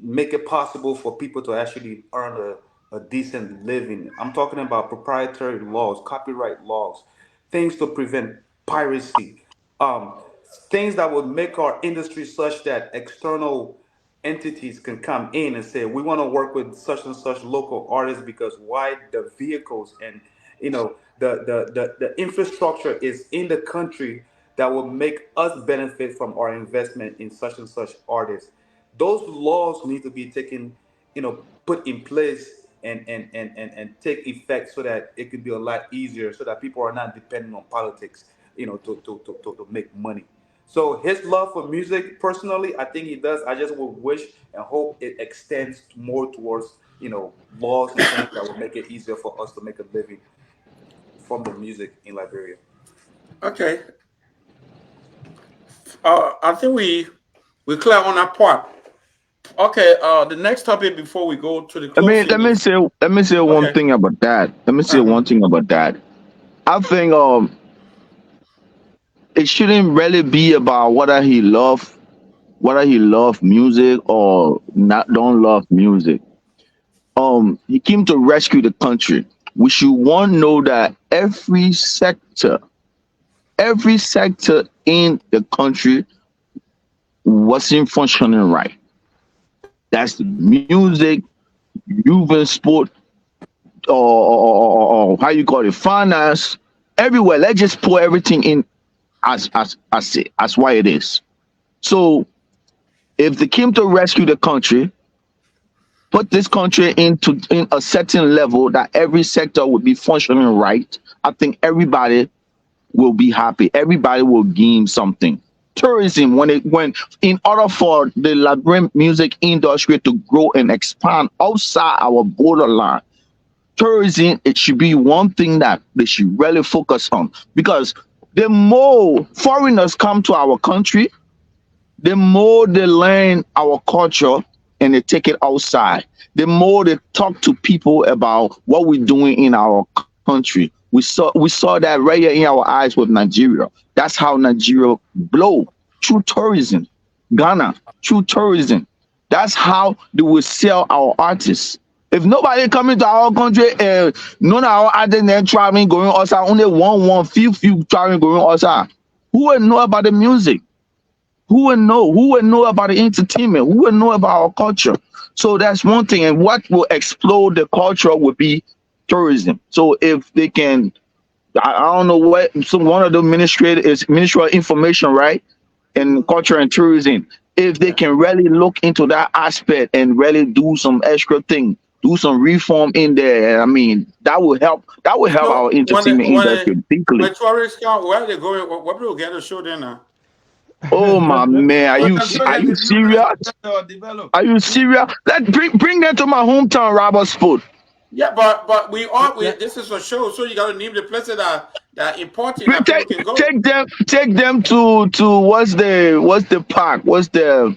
make it possible for people to actually earn a decent living. I'm talking about proprietary laws, copyright laws, things to prevent piracy, um, things that would make our industry such that external entities can come in and say we want to work with such and such local artists because why, the vehicles and the infrastructure is in the country that will make us benefit from our investment in such and such artists. Those laws need to be taken, put in place and take effect so that it could be a lot easier, so that people are not dependent on politics, to make money. So his love for music, personally, I think he does. I just would wish and hope it extends more towards, laws and things that will make it easier for us to make a living from the music in Liberia. Okay. I think we clear on that part. Okay. The next topic before we go to the Let me let closing me is say let me say one okay. thing about that. Let me say Uh, one thing about that. I think it shouldn't really be about whether he love music or not don't love music. He came to rescue the country. We should one know that every sector in the country wasn't functioning right. That's the music, youth and sport, or how you call it, finance, everywhere. Let's just put everything in as why it is. So if they came to rescue the country, put this country into in a certain level that every sector would be functioning right, I think everybody will be happy. Everybody will gain something. Tourism, when in order for the Liberian music industry to grow and expand outside our borderline, tourism, it should be one thing that they should really focus on, because the more foreigners come to our country, the more they learn our culture and they take it outside, the more they talk to people about what we're doing in our country. We saw that right here in our eyes with Nigeria. That's how Nigeria blow, through tourism. Ghana, through tourism. That's how they will sell our artists. If nobody coming to our country, none of our artists then traveling going outside, only one few traveling going outside, who will know about the music? Who would know? Who would know about the entertainment? Who would know about our culture? So that's one thing. And what will explode the culture would be tourism. So if they can, I don't know what, so one of the ministry is Ministry of Information, right? And culture and tourism. If they yeah. can really look into that aspect and really do some extra thing, do some reform in there, I mean, that will help. That will help So our entertainment industry when deeply. tourists come, where are they going? What people get to show them now? Oh my man, Well, as well are as you the new ministry serious? develop. Are you serious? Let bring them to my hometown, Robertsport. Yeah, but we all we Let, this is a show, so you got to name the places that important that people Take can go. take them to what's the park? What's the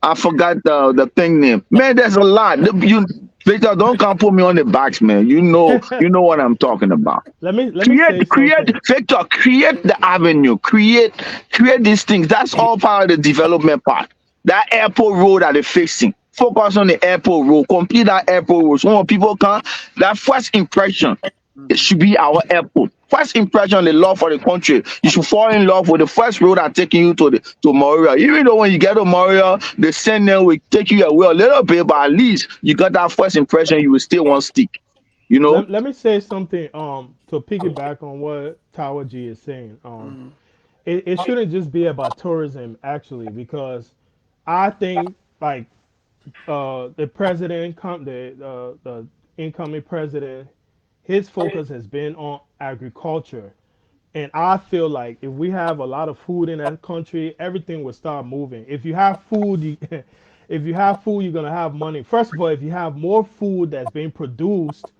I forgot the thing name. Man, there's a lot. You Victor, don't come put me on the box, man. You know what I'm talking about. let me Create say create something. Victor, create the avenue, create these things. That's all part of the development part. That airport road that they're fixing, focus on the airport road, complete that airport road, so when people come, that first impression, it Mhm. should be our airport. First impression, the love for the country. You should fall in love with the first road that taking you to Moria. Even though when you get to Moria, the send will take you away a little bit, but at least you got that first impression. You will still want stick. You know, let me say something to piggyback on what Tower G is saying. It shouldn't just be about tourism actually, because I think like the president the incoming president, his focus has been on agriculture. And I feel like if we have a lot of food in that country, everything will start moving. If you have food, if you have food, you're gonna have money. First of all, if you have more food that's being produced,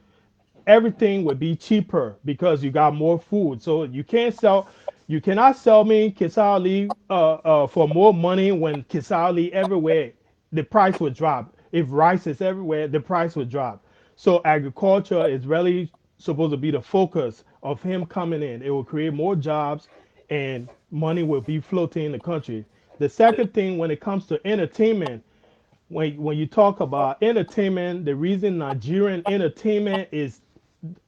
everything would be cheaper because you got more food. So you cannot sell me Kisali for more money when Kisali everywhere, the price would drop. If rice is everywhere, the price would drop. So agriculture is really supposed to be the focus of him coming in. It will create more jobs and money will be floating in the country. The second thing, when it comes to entertainment, when you talk about entertainment, the reason Nigerian entertainment is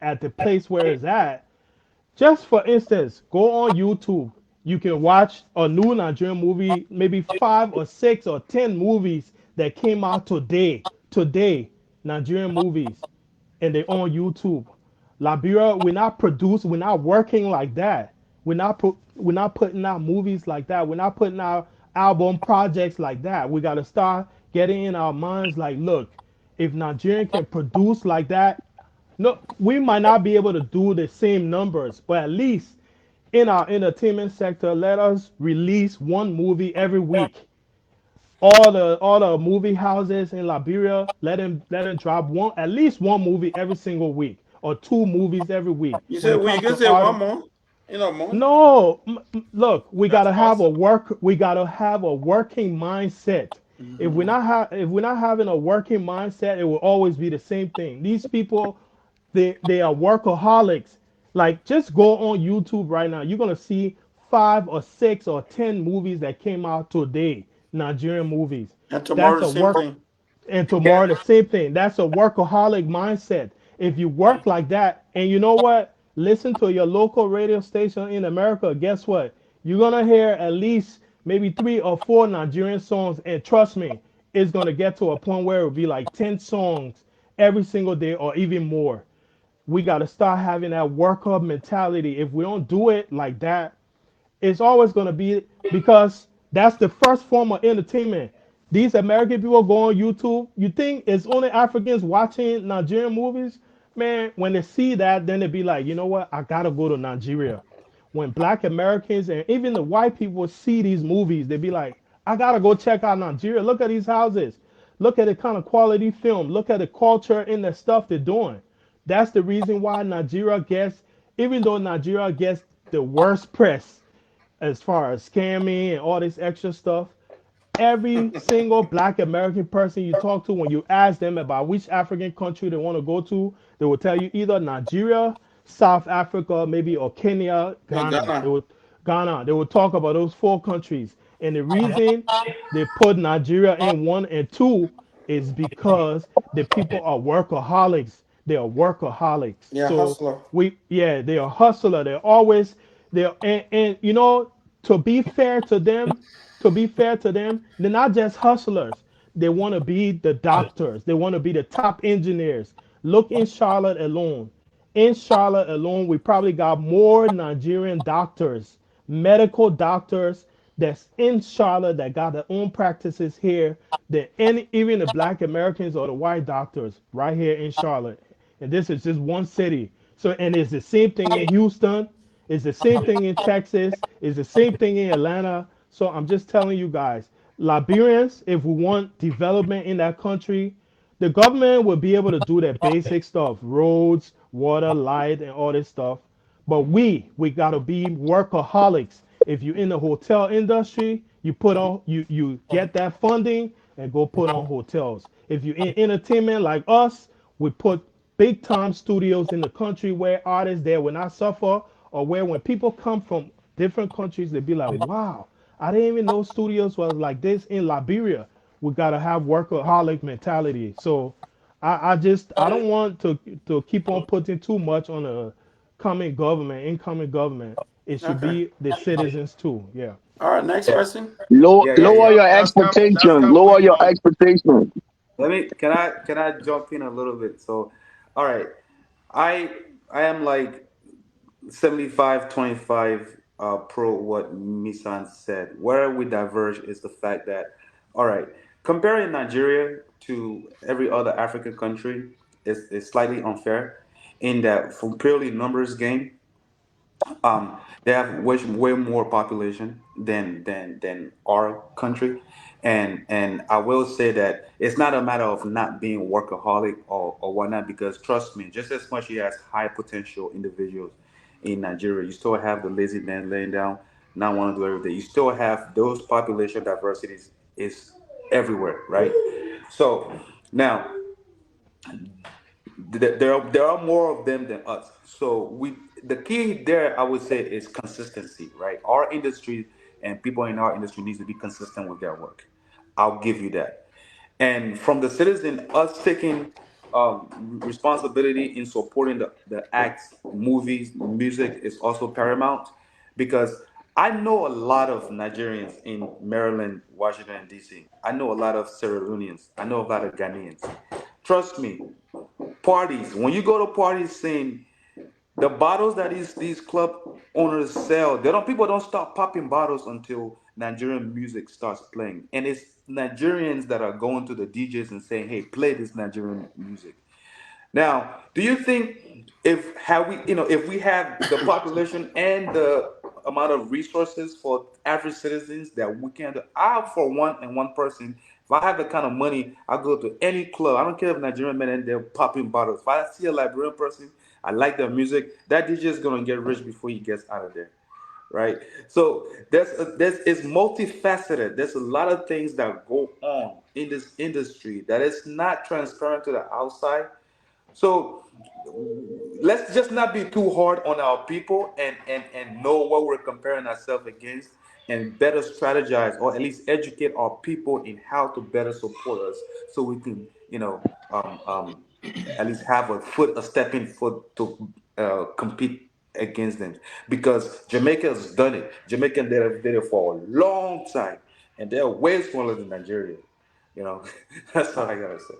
at the place where it's at, just for instance, go on YouTube. You can watch a new Nigerian movie, maybe 5 or 6 or 10 movies that came out today. Today, Nigerian movies, and they're on YouTube. Liberia, we're not working like that. We're not putting out movies like that. We're not putting out album projects like that. We gotta start getting in our minds like, look, if Nigerian can produce like that, no, we might not be able to do the same numbers, but at least in our entertainment sector, let us release one movie every week. All the movie houses in Liberia, let them drop one, at least one movie every single week, or 2 movies every week. You When said it well, you comes can to say one art, more in a month. no, look, That's awesome. we gotta have a working mindset. Hmm. If we're not having a working mindset, it will always be the same thing. These people, they are workaholics. Like, just go on YouTube right now. You're gonna see 5 or 6 or 10 movies that came out today, Nigerian movies. And tomorrow That's the a same work, thing. and Yeah. tomorrow the same thing. That's a workaholic mindset. If you work like that, and you know what, listen to your local radio station in America. Guess what? You're gonna hear at least maybe 3 or 4 Nigerian songs, and trust me, it's gonna get to a point where it'll be like 10 songs every single day or even more. We gotta start having that work up mentality. If we don't do it like that, it's always going to be, because that's the first form of entertainment. These American people go on YouTube. You think it's only Africans watching Nigerian movies? Man, when they see that, then they be like, you know what? I gotta go to Nigeria. When Black Americans and even the white people see these movies, they be like, I gotta go check out Nigeria. Look at these houses. Look at the kind of quality film. Look at the culture and the stuff they're doing. That's the reason why Nigeria gets, even though Nigeria gets the worst press as far as scamming and all this extra stuff, every single Black American person you talk to, when you ask them about which African country they want to go to, they will tell you either Nigeria, South Africa, maybe, or Kenya, In Ghana. Ghana. They would talk about those 4 countries. And the reason they put Nigeria in 1 and 2 is because the people are workaholics. They are workaholics. Yeah, So hustler. they are hustler. They're always they're and to be fair to them, they're not just hustlers. They want to be the doctors. They want to be the top engineers. Look in Charlotte alone. In Charlotte alone, we probably got more Nigerian doctors, medical doctors, that's in Charlotte that got their own practices here than any, even the Black Americans or the white doctors right here in Charlotte. And this is just one city. So, and it's the same thing in Houston. It's the same thing in Texas. It's the same thing in Atlanta. So I'm just telling you guys, Liberians, if we want development in that country, the government will be able to do that basic stuff, roads, water, light, and all this stuff. But we gotta be workaholics. If you're in the hotel industry, you get that funding and go put on hotels. If you're in entertainment like us, we put big time studios in the country where artists there will not suffer, or where when people come from different countries, they be like, wow, I didn't even know studios was like this in Liberia. We gotta have workaholic mentality. So I don't want to keep on putting too much on a incoming government. It should Okay. be the citizens too. Yeah. All right, next Yeah. person. lower Yeah. Yeah. That's Yeah. lower your that's expectations. Lower completely your right. expectations. Let me. Can I jump in a little bit? So, all right. I I am like 75-25 pro what Misan said. Where we diverge is the fact that, all right, comparing Nigeria to every other African country is slightly unfair in that from purely numbers game, they have way more population than our country, and I will say that it's not a matter of not being workaholic or whatnot, because trust me, just as much as high potential individuals in Nigeria, you still have the lazy man laying down, not want to do everything. You still have those population diversities is everywhere, right? So now there are more of them than us. So the key there, I would say, is consistency, right? Our industry and people in our industry needs to be consistent with their work. I'll give you that. And from the citizen, us taking responsibility in supporting the acts, movies, music is also paramount, because I know a lot of Nigerians in Maryland, Washington, D.C. I know a lot of Sierra Leoneans. I know a lot of Ghanaians. Trust me, parties. When you go to parties, saying the bottles that these club owners sell, they don't people don't stop popping bottles until Nigerian music starts playing, and it's Nigerians that are going to the DJs and saying, "Hey, play this Nigerian music." Now, do you think if have we, if we have the population and the amount of resources for average citizens that we can do, I for one and one person, if I have the kind of money, I go to any club. I don't care if Nigerian men and they're popping bottles. If I see a Liberian person, I like their music. That DJ is gonna get rich before he gets out of there, right? So there's it's multifaceted. There's a lot of things that go on in this industry that is not transparent to the outside. So let's just not be too hard on our people, and know what we're comparing ourselves against, and better strategize, or at least educate our people in how to better support us, so we can, at least have a stepping foot to compete against them, because Jamaica's done it. Jamaica did it for a long time, and they're way smaller than Nigeria. That's all I gotta say.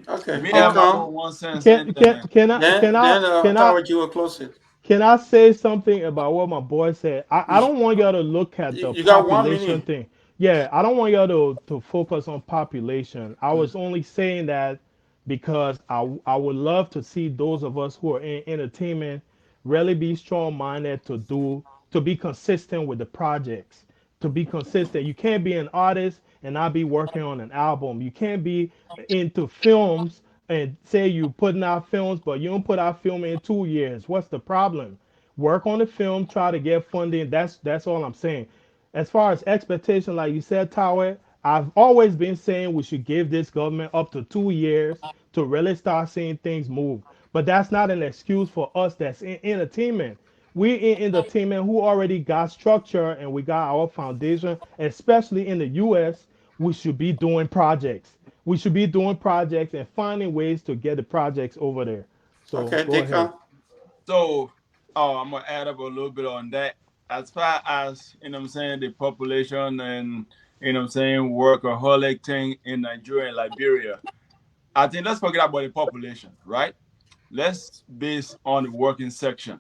Okay, Me here have Um, my come. little 1 cent can in can there. can I Then can I then can I Tawad, you will close it. can I say something about what my boy said? I You, don't want y'all to look at you the you got one population minute. thing. Yeah, I don't want y'all to focus on population. I was only saying that because I would love to see those of us who are in entertainment really be strong minded to be consistent with the projects. To be consistent. You can't be an artist and not be working on an album. You can't be into films and say you putting out films, but you don't put out film in 2 years. What's the problem? Work on the film, try to get funding. That's all I'm saying. As far as expectation, like you said, Tower, I've always been saying we should give this government up to 2 years to really start seeing things move. But that's not an excuse for us that's in entertainment. We in entertainment who already got structure and we got our foundation, especially in the US, we should be doing projects. We should be doing projects and finding ways to get the projects over there. So Okay, go ahead. Deacon. So, I'm gonna add up a little bit on that. As far as the population and workaholic thing in Nigeria and Liberia, I think let's forget about the population, right? Let's base on the working section.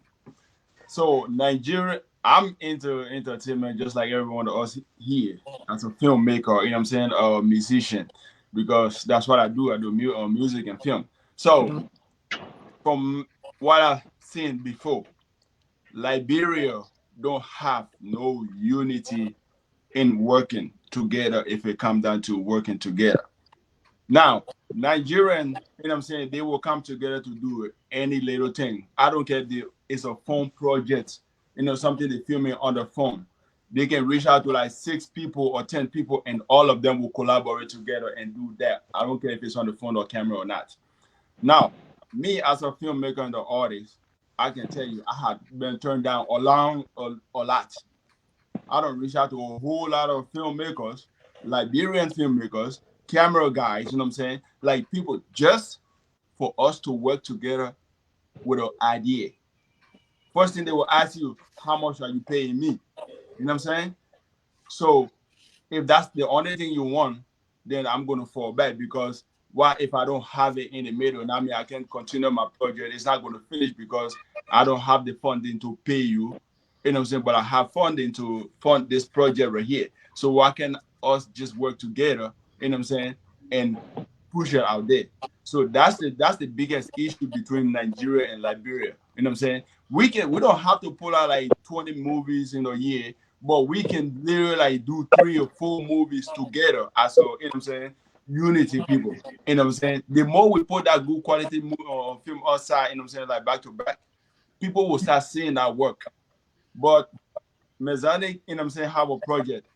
So Nigeria, I'm into entertainment just like everyone of us here as a filmmaker. A musician, because that's what I do. I do music and film. So from what I've seen before, Liberia don't have no unity in working together if it comes down to working together. Now, Nigerian, they will come together to do any little thing. I don't care if it's a phone project, something they filming on the phone. They can reach out to like 6 people or 10 people, and all of them will collaborate together and do that. I don't care if it's on the phone or camera or not. Now, me as a filmmaker and the artist, I can tell you I had been turned down a lot. I don't reach out to a whole lot of filmmakers, Liberian filmmakers, camera guys, like people just for us to work together with an idea. First thing they will ask you, how much are you paying me? You know what I'm saying? So if that's the only thing you want, then I'm gonna fall back, because what if I don't have it in the middle? And I mean, I can continue my project. It's not going to finish because I don't have the funding to pay you. You know what I'm saying? But I have funding to fund this project right here. So why can us just work together? You know what I'm saying? And push it out there. So that's the biggest issue between Nigeria and Liberia. You know what I'm saying? We don't have to pull out like 20 movies in a year, but we can literally like do 3 or 4 movies together as a, you know what I'm saying, unity people. You know what I'm saying? The more we put that good quality film outside, you know what I'm saying, like back to back, people will start seeing that work. But Mezanic, you know what I'm saying, have a project.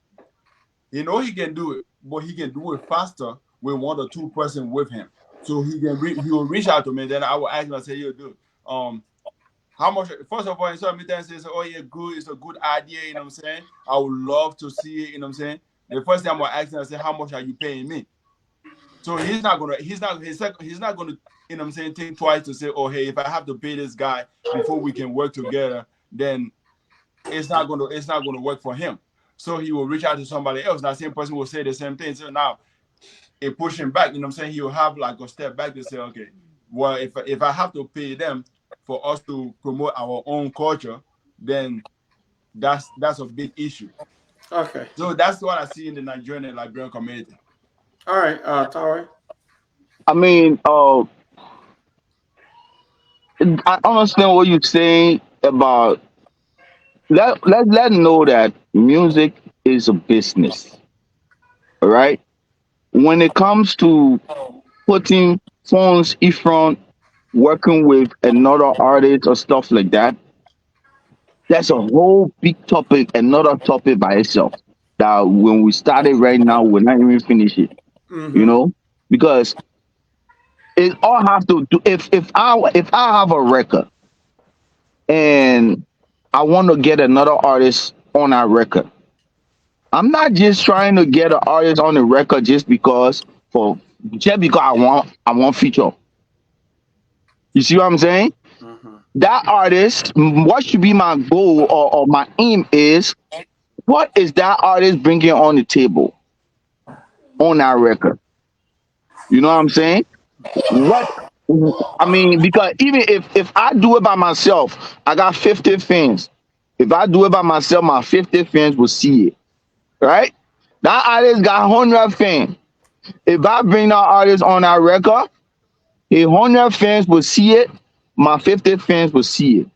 You know he can do it, but he can do it faster with 1 or 2 person with him. So he will reach out to me. Then I will ask him. I say, "Yo, dude, how much?" First of all, in some time says, "Oh yeah, good. It's a good idea." You know what I'm saying? I would love to see it. You know what I'm saying? The first time I ask him, I say, "How much are you paying me?" So he's not gonna, you know what I'm saying, think twice to say, "Oh hey, if I have to pay this guy before we can work together, then it's not gonna work for him." So he will reach out to somebody else. That same person will say the same thing. So now it push him back. You know what I'm saying? He'll have like a step back to say, okay, well, if I have to pay them for us to promote our own culture, then that's a big issue. Okay. So that's what I see in the Nigerian and Liberian community. All right. Tari. I mean, I understand what you're saying about let know that music is a business, all right? When it comes to putting phones in front, working with another artist or stuff like that, that's a whole big topic, another topic by itself. That when we started right now, we're not even finished it, you Mm-hmm. know, because it all have to do. If I have a record and I want to get another artist on that record, I'm not just trying to get an artist on the record for just because I want feature. You see what I'm saying? Mm-hmm. That artist, what should be my goal or my aim is what is that artist bringing on the table on that record? You know what I'm saying? What I mean, because even if I do it by myself, I got 50 fans. If I do it by myself, my 50 fans will see it, right? That artist got 100 fans. If I bring that artist on that record, 100 fans will see it. My 50 fans will see it.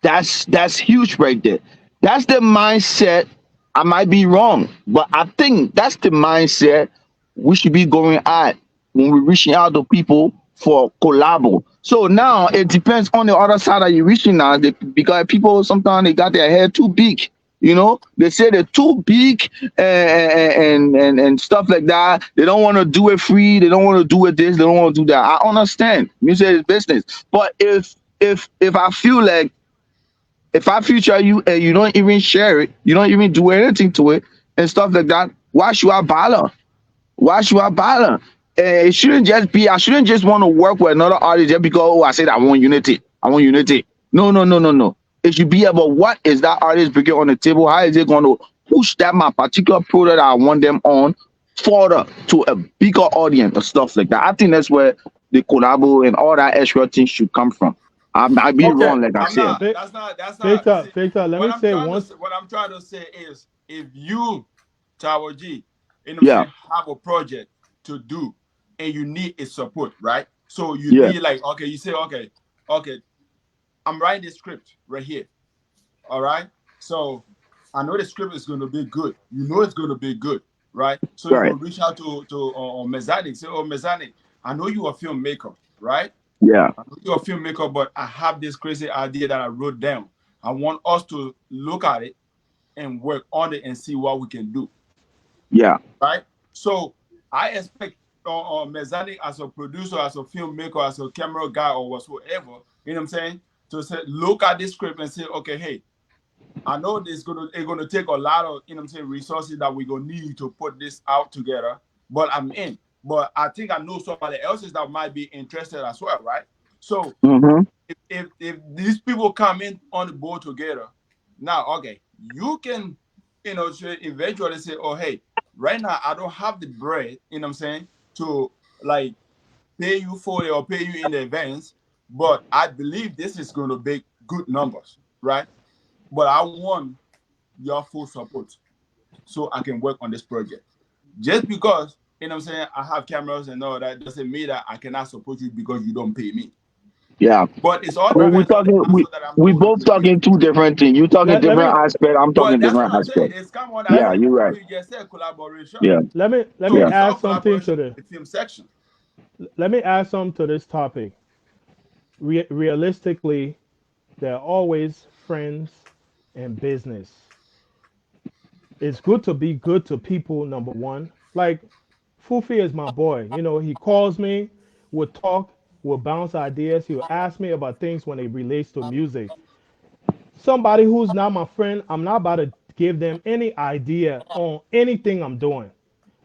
That's huge right there. That's the mindset. I might be wrong, but I think that's the mindset we should be going at when we're reaching out to people for collabo. So now it depends on the other side that you're reaching out because people sometimes they got their head too big. You know, they say they're too big and stuff like that. They don't want to do it free. They don't want to do it this. They don't want to do that. I understand. Music is business. But if I feel like if I feature you and you don't even share it, you don't even do anything to it and stuff like that, why should I bother? Why should I bother? It shouldn't just be, I shouldn't just want to work with another artist just because, oh, I said I want unity. I want unity. No, no, no, no, no. It should be about what is that artist bringing on the table? How is it going to push that my particular product I want them on further to a bigger audience and stuff like that? I think that's where the collabo and all that extra things should come from. I might be Okay. wrong, like I I'm said. not. Vic- That's not. Victor, See, Victor, let me say one. what I'm trying to say is, if you, Tower G, you know what I'm Yeah, saying, have a project to do, and you need its support, right? So you yeah, need like, okay, you say, okay, I'm writing this script right here. All right. So I know the script is going to be good. You know it's going to be good, right? So you right. will reach out to Mezanic. Say, oh Mezanic, I know you're a filmmaker, right? Yeah, I know you're a filmmaker, but I have this crazy idea that I wrote down. I want us to look at it and work on it and see what we can do, yeah, right? So I expect Mezanic as a producer, as a filmmaker, as a camera guy, or whatsoever, you know what I'm saying? To say, look at this script and say, okay, hey, I know it's gonna take a lot of, you know what I'm saying, resources that we're gonna need to put this out together, but I'm in. But I think I know somebody else's that might be interested as well, right? So mm-hmm, if these people come in on the board together, now okay, you can, say eventually say, oh hey, right now I don't have the bread, you know what I'm saying, to like pay you for it or pay you in advance, but I believe this is going to be good numbers, right? But I want your full support so I can work on this project. Just because, you know what I'm saying, I have cameras and all that doesn't mean that I cannot support you because you don't pay me. Yeah. But it's all Well, we depends on the talking hustle that I'm we doing both with you. talking two different things. You talking let different me aspect. I'm talking But that's different what I'm saying. aspect. It's come on Yeah, aspect. you're How right. you just said collaboration. Yeah. let So me Yeah. we saw add something collaboration to in the the film section. let me add something to this topic. Realistically, there are always friends and business. It's good to be good to people, number one. Like Fufi is my boy. You know, he calls me, we'll talk, we'll bounce ideas. He'll ask me about things when it relates to music. Somebody who's not my friend, I'm not about to give them any idea on anything I'm doing.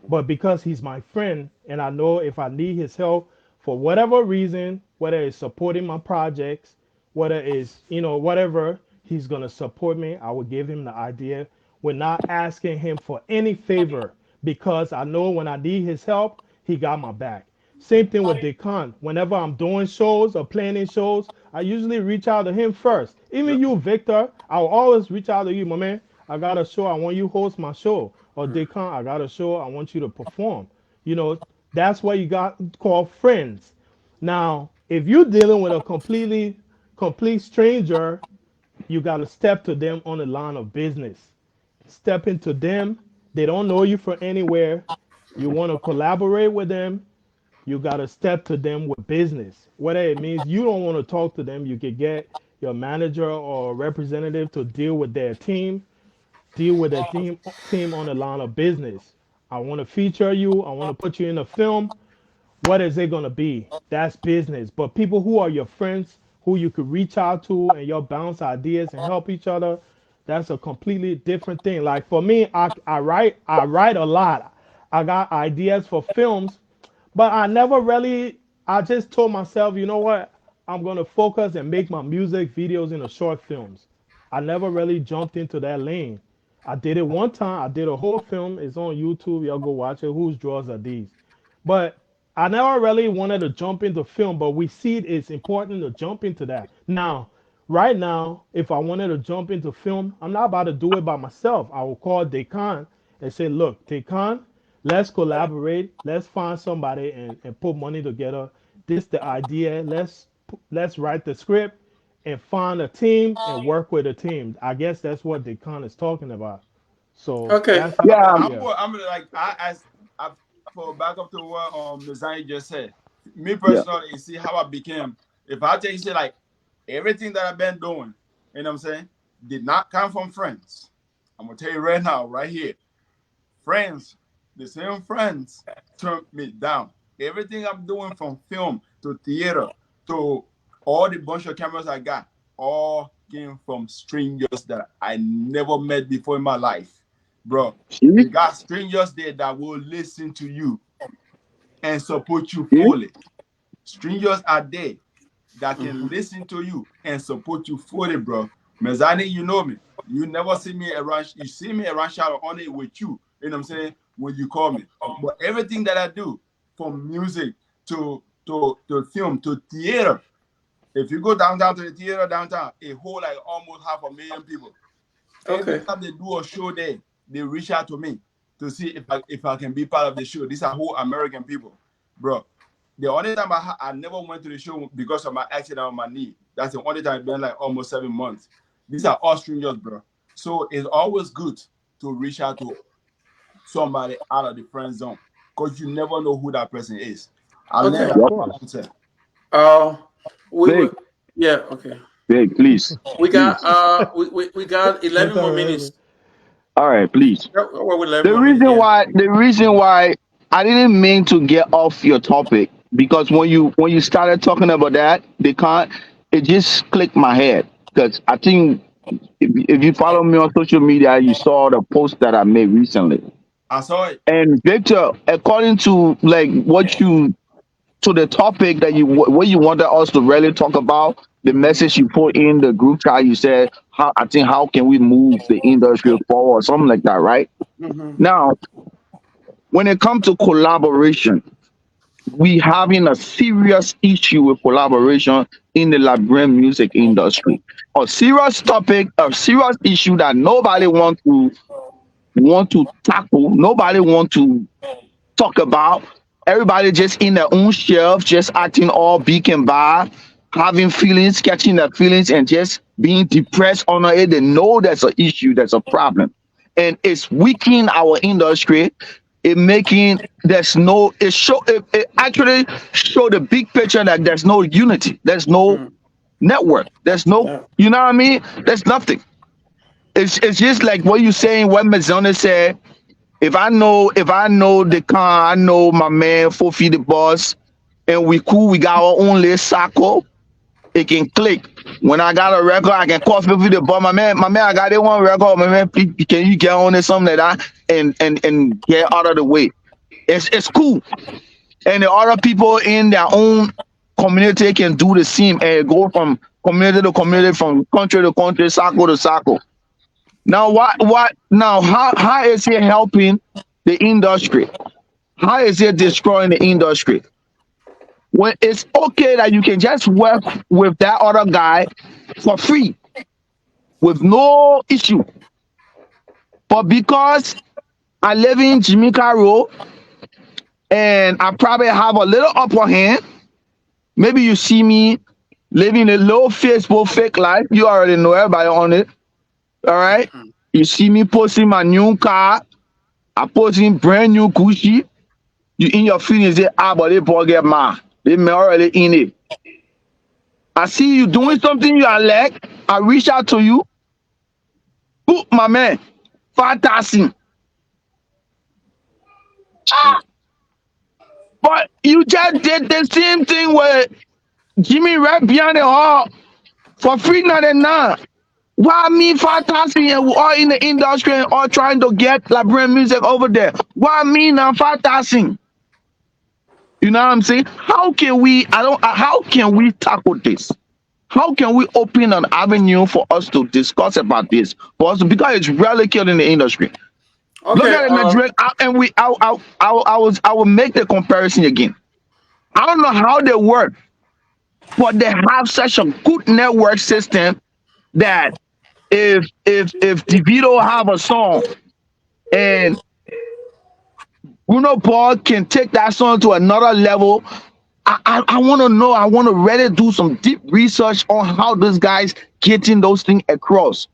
But because he's my friend and I know if I need his help for whatever reason, whether it's supporting my projects, whether it's, whatever, he's going to support me. I will give him the idea. We're not asking him for any favor because I know when I need his help, he got my back. Same thing with Dekan. Whenever I'm doing shows or planning shows, I usually reach out to him first. Even Yep. you, Victor, I'll always reach out to you, my man. I got a show. I want you to host my show. Or Dekan, I got a show. I want you to perform. You know, that's what you got called friends. Now, if you're dealing with a complete stranger, you got to step to them on the line of business. Step into them. They don't know you from anywhere. You want to collaborate with them. You got to step to them with business. Whether it means you don't want to talk to them, you could get your manager or representative to deal with their team on the line of business. I want to feature you. I want to put you in a film. What is it going to be? That's business. But people who are your friends, who you could reach out to and you'll bounce ideas and help each other, that's a completely different thing. Like for me, I write a lot. I got ideas for films, but I just told myself, you know what? I'm going to focus and make my music videos into short films. I never really jumped into that lane. I did it one time. I did a whole film. It's on YouTube. Y'all go watch it. Whose drawers are these? But I never really wanted to jump into film, but we see it's important to jump into that. Now, right now, if I wanted to jump into film, I'm not about to do it by myself. I will call Dekan and say, look, Dekan, let's collaborate. Let's find somebody and put money together. This the idea. Let's write the script and find a team and work with a team. I guess that's what Dekan is talking about. So Okay. that's I mean, Yeah. yeah. I'm like I for back up to what Mizani just said. Me Yeah. personally, you see how I became. If I tell you, say like everything that I've been doing, you know what I'm saying, did not come from friends. I'm gonna tell you right now, right here, friends, the same friends turned me down. Everything I'm doing from film to theater to all the bunch of cameras I got, all came from strangers that I never met before in my life. Bro, See? you got strangers there that will listen to you and support you See? fully. Strangers are there that can listen to you and support you fully, bro. Mezani, you know me. You never see me around. You see me around Shadow on it with you. You know what I'm saying? When you call me. But everything that I do, from music to film to theater. If you go downtown to the theater downtown, it hold like almost 500,000 people. Every Okay. time they do a show there, they reach out to me to see if I can be part of the show. These are whole American people, bro. The only time I never went to the show because of my accident on my knee. That's the only time it's been like almost 7 months. These are all strangers, bro. So it's always good to reach out to somebody out of the friend zone because you never know who that person is. I learned Okay. Yeah, of that Yep. my course. own self. Uh, we Big, will. Yeah. Okay. big, please. We got Please. we got 11 more minutes. All right, please. Well, with 11 The more minutes. reason Yeah. why the reason why I didn't mean to get off your topic because when you started talking about that, they can't it just clicked my head. Because I think if you follow me on social media, you saw the post that I made recently. I saw it. And Victor, according to like what you to the topic that what you wanted us to really talk about, the Mm-hmm. message you put in the group chat, you said how can we move the industry forward, something like that, right? Mm-hmm. Now, when it comes to collaboration, we having a serious issue with collaboration in the Liberian music industry. A serious topic, a serious issue that nobody want to tackle, nobody want to talk about. Everybody just in their own shelf, just acting all big and bad, having feelings, catching their feelings, and just being depressed on it. They know there's an issue, there's a problem, and it's weakening our industry. It making there's no it actually show the big picture that there's no unity, there's no Mm. network, there's no, Yeah. you know what I mean? There's nothing. It's just like what you saying. What Mazzone said, if I know the car, I know my man Fofi the boss, and we cool, we got our own little circle, it can click. When I got a record, I can call Fofi the boss. My man, I got this one record. My man, please, can you get on it, something like that, and get out of the way. It's cool. And the other people in their own community can do the same and go from community to community, from country to country, circle to circle. Now, what? Now, how is it helping the industry? How is it destroying the industry? When it's okay that you can just work with that other guy for free with no issue, but because I live in Jamaica Road and I probably have a little upper hand, maybe you see me living a low Facebook fake life. You already know everybody on it. All right. You see me posting my new car. I posting brand new Gucci. You in your feelings say, but they boy get mad. They may already in it. I see you doing something you are like. I reach out to you. Ooh, my man, fantastic. But you just did the same thing with Jimmy Rap behind the hall for free 99. Why me fantastic and we all in the industry and all trying to get Liberian music over there? Why me now fantastic? You know what I'm saying? How can we how can we tackle this? How can we open an avenue for us to discuss about this? For us to, because it's really killing the industry. Look Okay. at it, Nigeria, and I will make the comparison again. I don't know how they work, but they have such a good network system that if DeVito have a song and Bruno Paul can take that song to another level, I want to know. I want to really do some deep research on how those guys getting those things across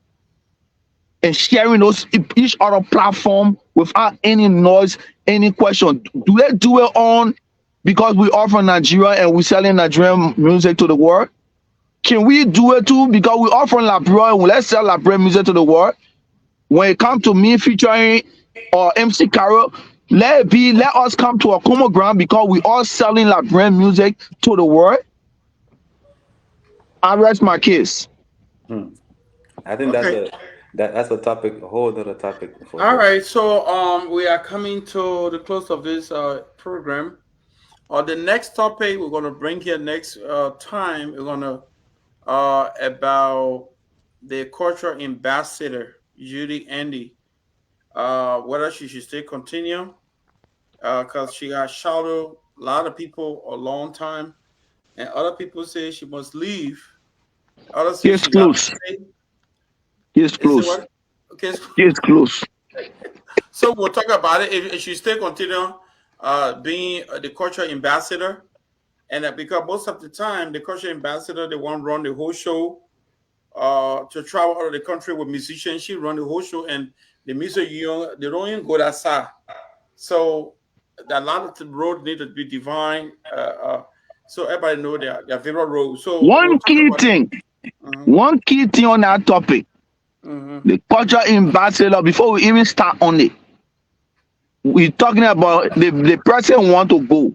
and sharing those each other platform without any noise, any question. Do they do it on because we are from Nigeria and we selling Nigerian music to the world? Can we do it too because we are from Liberia and let's sell Liberian music to the world? When it comes to me featuring or MC Carol, let us come to a common ground because we are selling Liberian music to the world. I rest my case. I think Okay. that's a topic, a whole other topic for All this. right. So we are coming to the close of this program. The next topic we're gonna bring here next time, we're gonna about the cultural ambassador Judy Andy. Whether she should still continue because she got shadowed a lot of people a long time, and other people say she must leave. Others say Case she got to closed. stay. Case Is it closed. what? Okay, Case closed. so we'll talk about it. If she still continue being the cultural ambassador, and because most of the time the cultural ambassador they want to run the whole show to travel out of the country with musicians. She run the whole show, and the music union they don't even go that far. So a lot of the road need to be defined. So everybody know their favorite road. So we'll One talk key about. thing, Mhm, one key thing on that topic, mhm. the culture ambassador, before we even start on it, we're talking about the person want to go.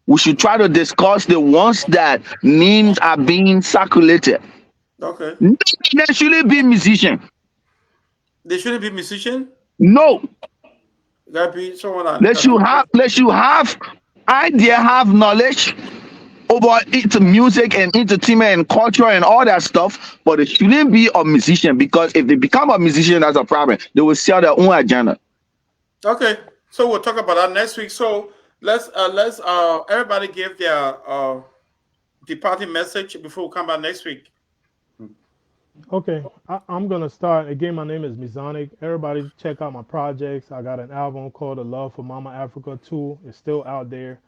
We should try to discuss the ones that names are being circulated. Okay, They shouldn't be musician. they shouldn't be musician. No, Gotta be someone that they can should compose. have idea, have knowledge over into music and entertainment and culture and all that stuff, but they shouldn't be a musician because if they become a musician, that's a problem. They will sell their own agenda. Okay, so we'll talk about that next week. So Let's everybody give their departing message before we come back next week. Okay, I'm gonna start again. My name is Mizanic. Everybody, check out my projects. I got an album called "The Love for Mama Africa 2." It's still out there.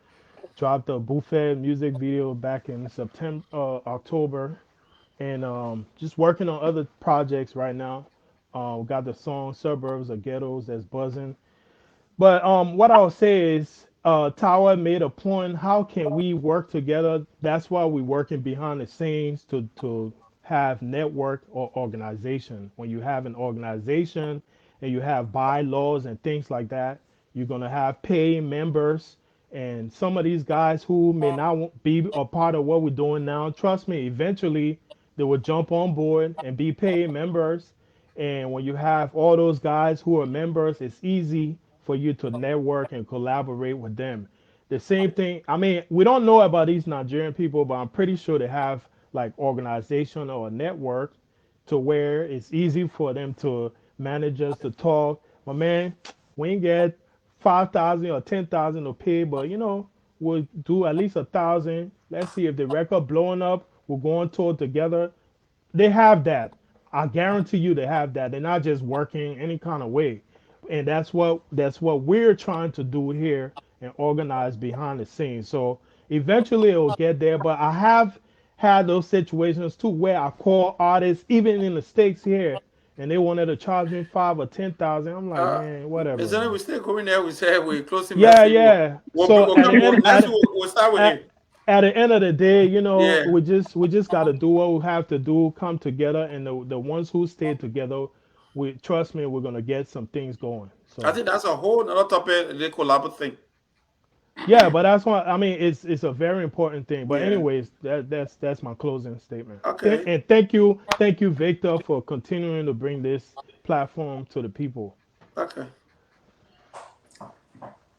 Dropped a Buffet music video back in September, October, and just working on other projects right now. We got the song "Suburbs or Ghettos" that's buzzing. But what I'll say is, Tower made a point. How can we work together? That's why we're working behind the scenes to have network or organization. When you have an organization and you have bylaws and things like that, you're gonna have paying members. And some of these guys who may not be a part of what we're doing now, trust me, eventually they will jump on board and be paying members. And when you have all those guys who are members, it's easy for you to network and collaborate with them. The same thing, I mean, we don't know about these Nigerian people, but I'm pretty sure they have like organization or a network to where it's easy for them to managers to talk. My man, we ain't get 5,000 or 10,000 to pay, but we'll do at least 1,000. Let's see if the record blowing up. We're going tour together. They have that. I guarantee you they have that. They're not just working any kind of way. And that's what we're trying to do here and organize behind the scenes. So eventually it will get there. But I have had those situations too where I call artists, even in the States here, and they wanted to charge me 5 or 10,000. I'm like, Uh, man, whatever, is there we man. still going there? We said we closing Yeah, message. yeah. We'll, So we'll, at the end next week we'll start with him. at, at the end of the day, Yeah, we just got to do what we have to do, come together, and the ones who stay together, we trust me, we're gonna get some things going. I So think that's a whole other topic. The collab thing. yeah, but that's why I mean it's a very important thing. But Yeah. anyways, that's my closing statement. Okay. And thank you, Victor, for continuing to bring this platform to the people. Okay.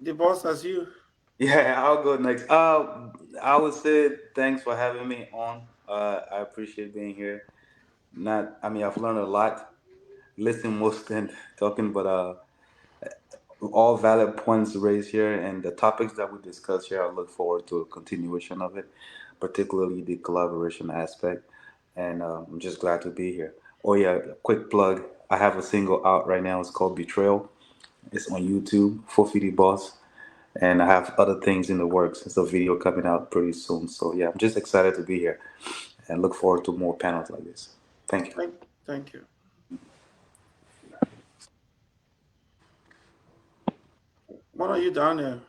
The boss as you. Yeah, I'll go next. I would say thanks for having me on. I appreciate being here. Not, I mean, I've learned a lot, listening most than talking, but all valid points raised here, and the topics that we discussed here. I look forward to a continuation of it, particularly the collaboration aspect. And I'm just glad to be here. Oh yeah, quick plug. I have a single out right now. It's called Betrayal. It's on YouTube, Fofidi Boss, and I have other things in the works. There's a video coming out pretty soon. So yeah, I'm just excited to be here and look forward to more panels like this. Thank you. Thank you. What are you down there?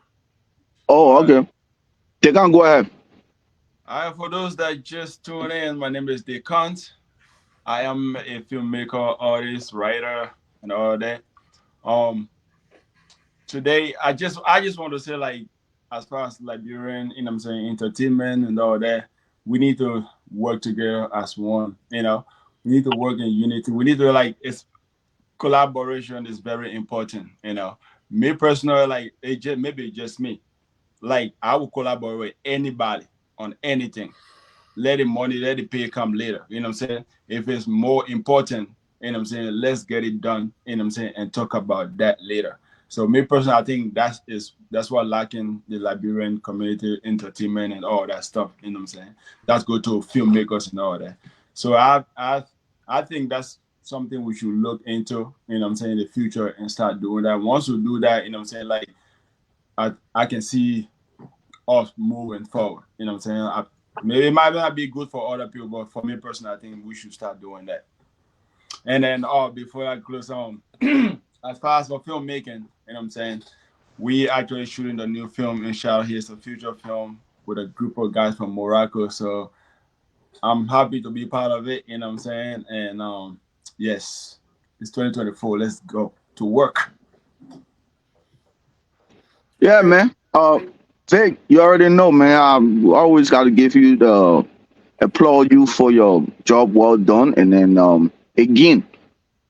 Oh, okay. They can go ahead. For those that just tune in, my name is Descant. I am a filmmaker, artist, writer, and all that. Um, Today I just want to say, like, as far as Liberian, I'm saying, entertainment and all that, we need to work together as one. We need to work in unity. We need to, like, it's collaboration is very important. Me personally, like, maybe just me, like, I will collaborate with anybody on anything. Let the money, let the pay come later. You know what I'm saying? If it's more important, what I'm saying, let's get it done, what I'm saying, and talk about that later. So me personally, I think that's what lacking the Liberian community entertainment and all that stuff, what I'm saying? That's go to filmmakers and all that. So I think that's something we should look into, what I'm saying, in the future and start doing that. Once we do that, what I'm saying, like, I can see us moving forward. What I'm saying? Maybe it might not be good for other people, but for me personally, I think we should start doing that. And then, before I close on, as far as for filmmaking, what I'm saying, we actually shooting the new film, inshallah. Here's a future film with a group of guys from Morocco. So I'm happy to be part of it, what I'm saying? And yes, it's 2024. Let's go to work. Yeah, man. Vic, you already know, man. I always got to give you the applaud you for your job well done, and then again,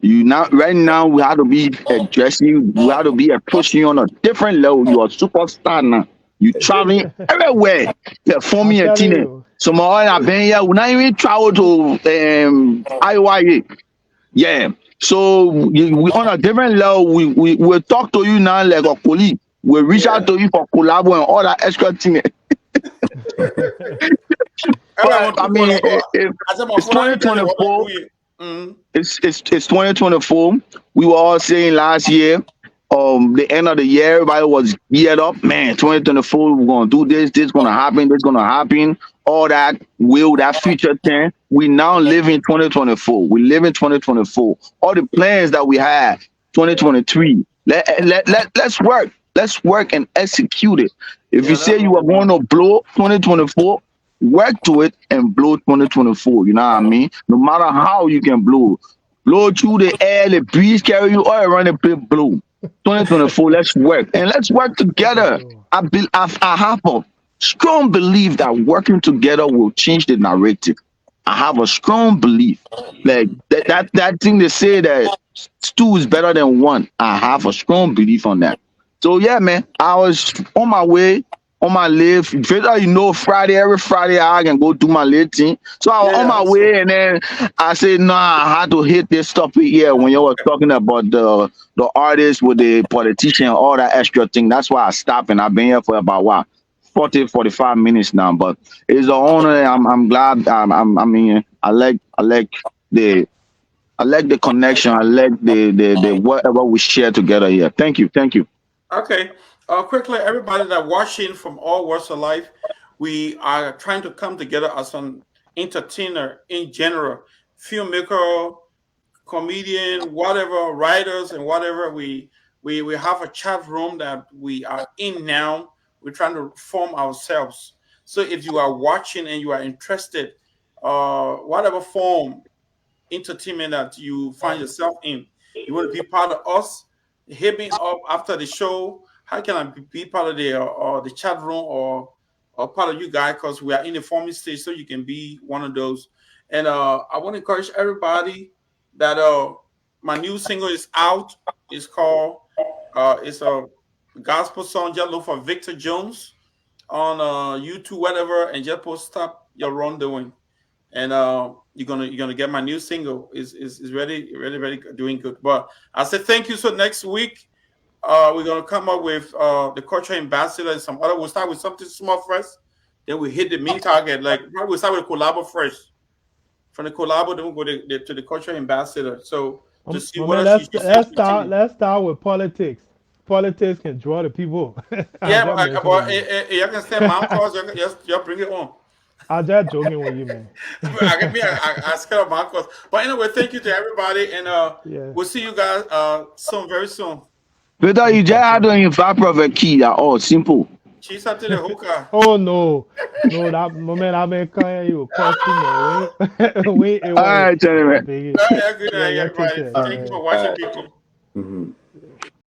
you now right now we have to be addressing you. We have to be approaching you on a different level. You are a superstar now. You traveling everywhere, I'm performing a telling thing. you. So my I've been here. We not even travel to Iowa. Yeah. So we on a different level. We will talk to you now like a colleague. We'll reach Yeah. out to you for collab and all that extra thing. Everyone But want I to mean, collabo. I said, my it's phone, I tell you what we 2024. do it. Mm. It's 2024. We were all saying last year, the end of the year, everybody was geared up. Man, 2024, we're gonna do this. This gonna happen. This gonna happen. All that will, that future thing. We now live in 2024. We live in 2024. All the plans that we had, 2023. Let's work. Let's work and execute it. If you Yeah, say that's you are going to blow 2024, work to it and blow 2024. You know what I mean? No matter how you can blow. Blow through the air, the breeze carry you all around the big blow. 2024, let's work. And let's work For together. sure. I have a strong belief that working together will change the narrative. I have a strong belief. Like that thing they say that two is better than one. I have a strong belief on that. So yeah, man, I was on my way, on my live. You know, Friday, every Friday I can go do my little thing. So I was yeah, on my also. way, and then I said, nah, I had to hit this topic here when you were talking about the artist with the politician, all that extra thing. That's why I stopped, and I've been here for about what 45 minutes now. But it's an honor. I'm glad. I mean, the I like the connection. I like the whatever we share together here. Thank you. Thank you. Okay. Quickly, everybody that watching from all walks of life, we are trying to come together as an entertainer in general, filmmaker, comedian, whatever, writers, and whatever. We have a chat room that we are in now. We're trying to form ourselves. So if you are watching and you are interested, whatever form entertainment that you find yourself in, you want to be part of us, hit me up after the show. How can I be part of the chat room or part of you guys? Because we are in the forming stage, so you can be one of those. And I want to encourage everybody that my new single is out. It's called it's a gospel song. Just look for Victor Jones on YouTube, whatever, and just post "Stop Your Wrongdoing." And you're gonna get my new single is really doing good. But I said thank you. So next week we're gonna come up with the culture ambassador and some other. We'll start with something small first, then we hit the main target. Like we'll start with collabo first. From the collabo, then we'll go to the culture ambassador. So to see My man, whether she still continue. let's start with politics. Politics can draw the people. I'm Yeah, just messing with but you. you can send my calls. You bring it on. I'm just joking with you, man. I scared of my course. But anyway, thank you to everybody, and Yeah, we'll see you guys soon, very soon. Whether no you just had to problem. invite Prophet Key at all, simple. Chisa to the hookah. Oh no, no, that my man, I've been calling you a question, man. We ain't All able to right, gentlemen. big it. Yeah, good Yeah, night, yeah, take everybody. care. All Thank you Yeah. for right. watching, people. Mhm.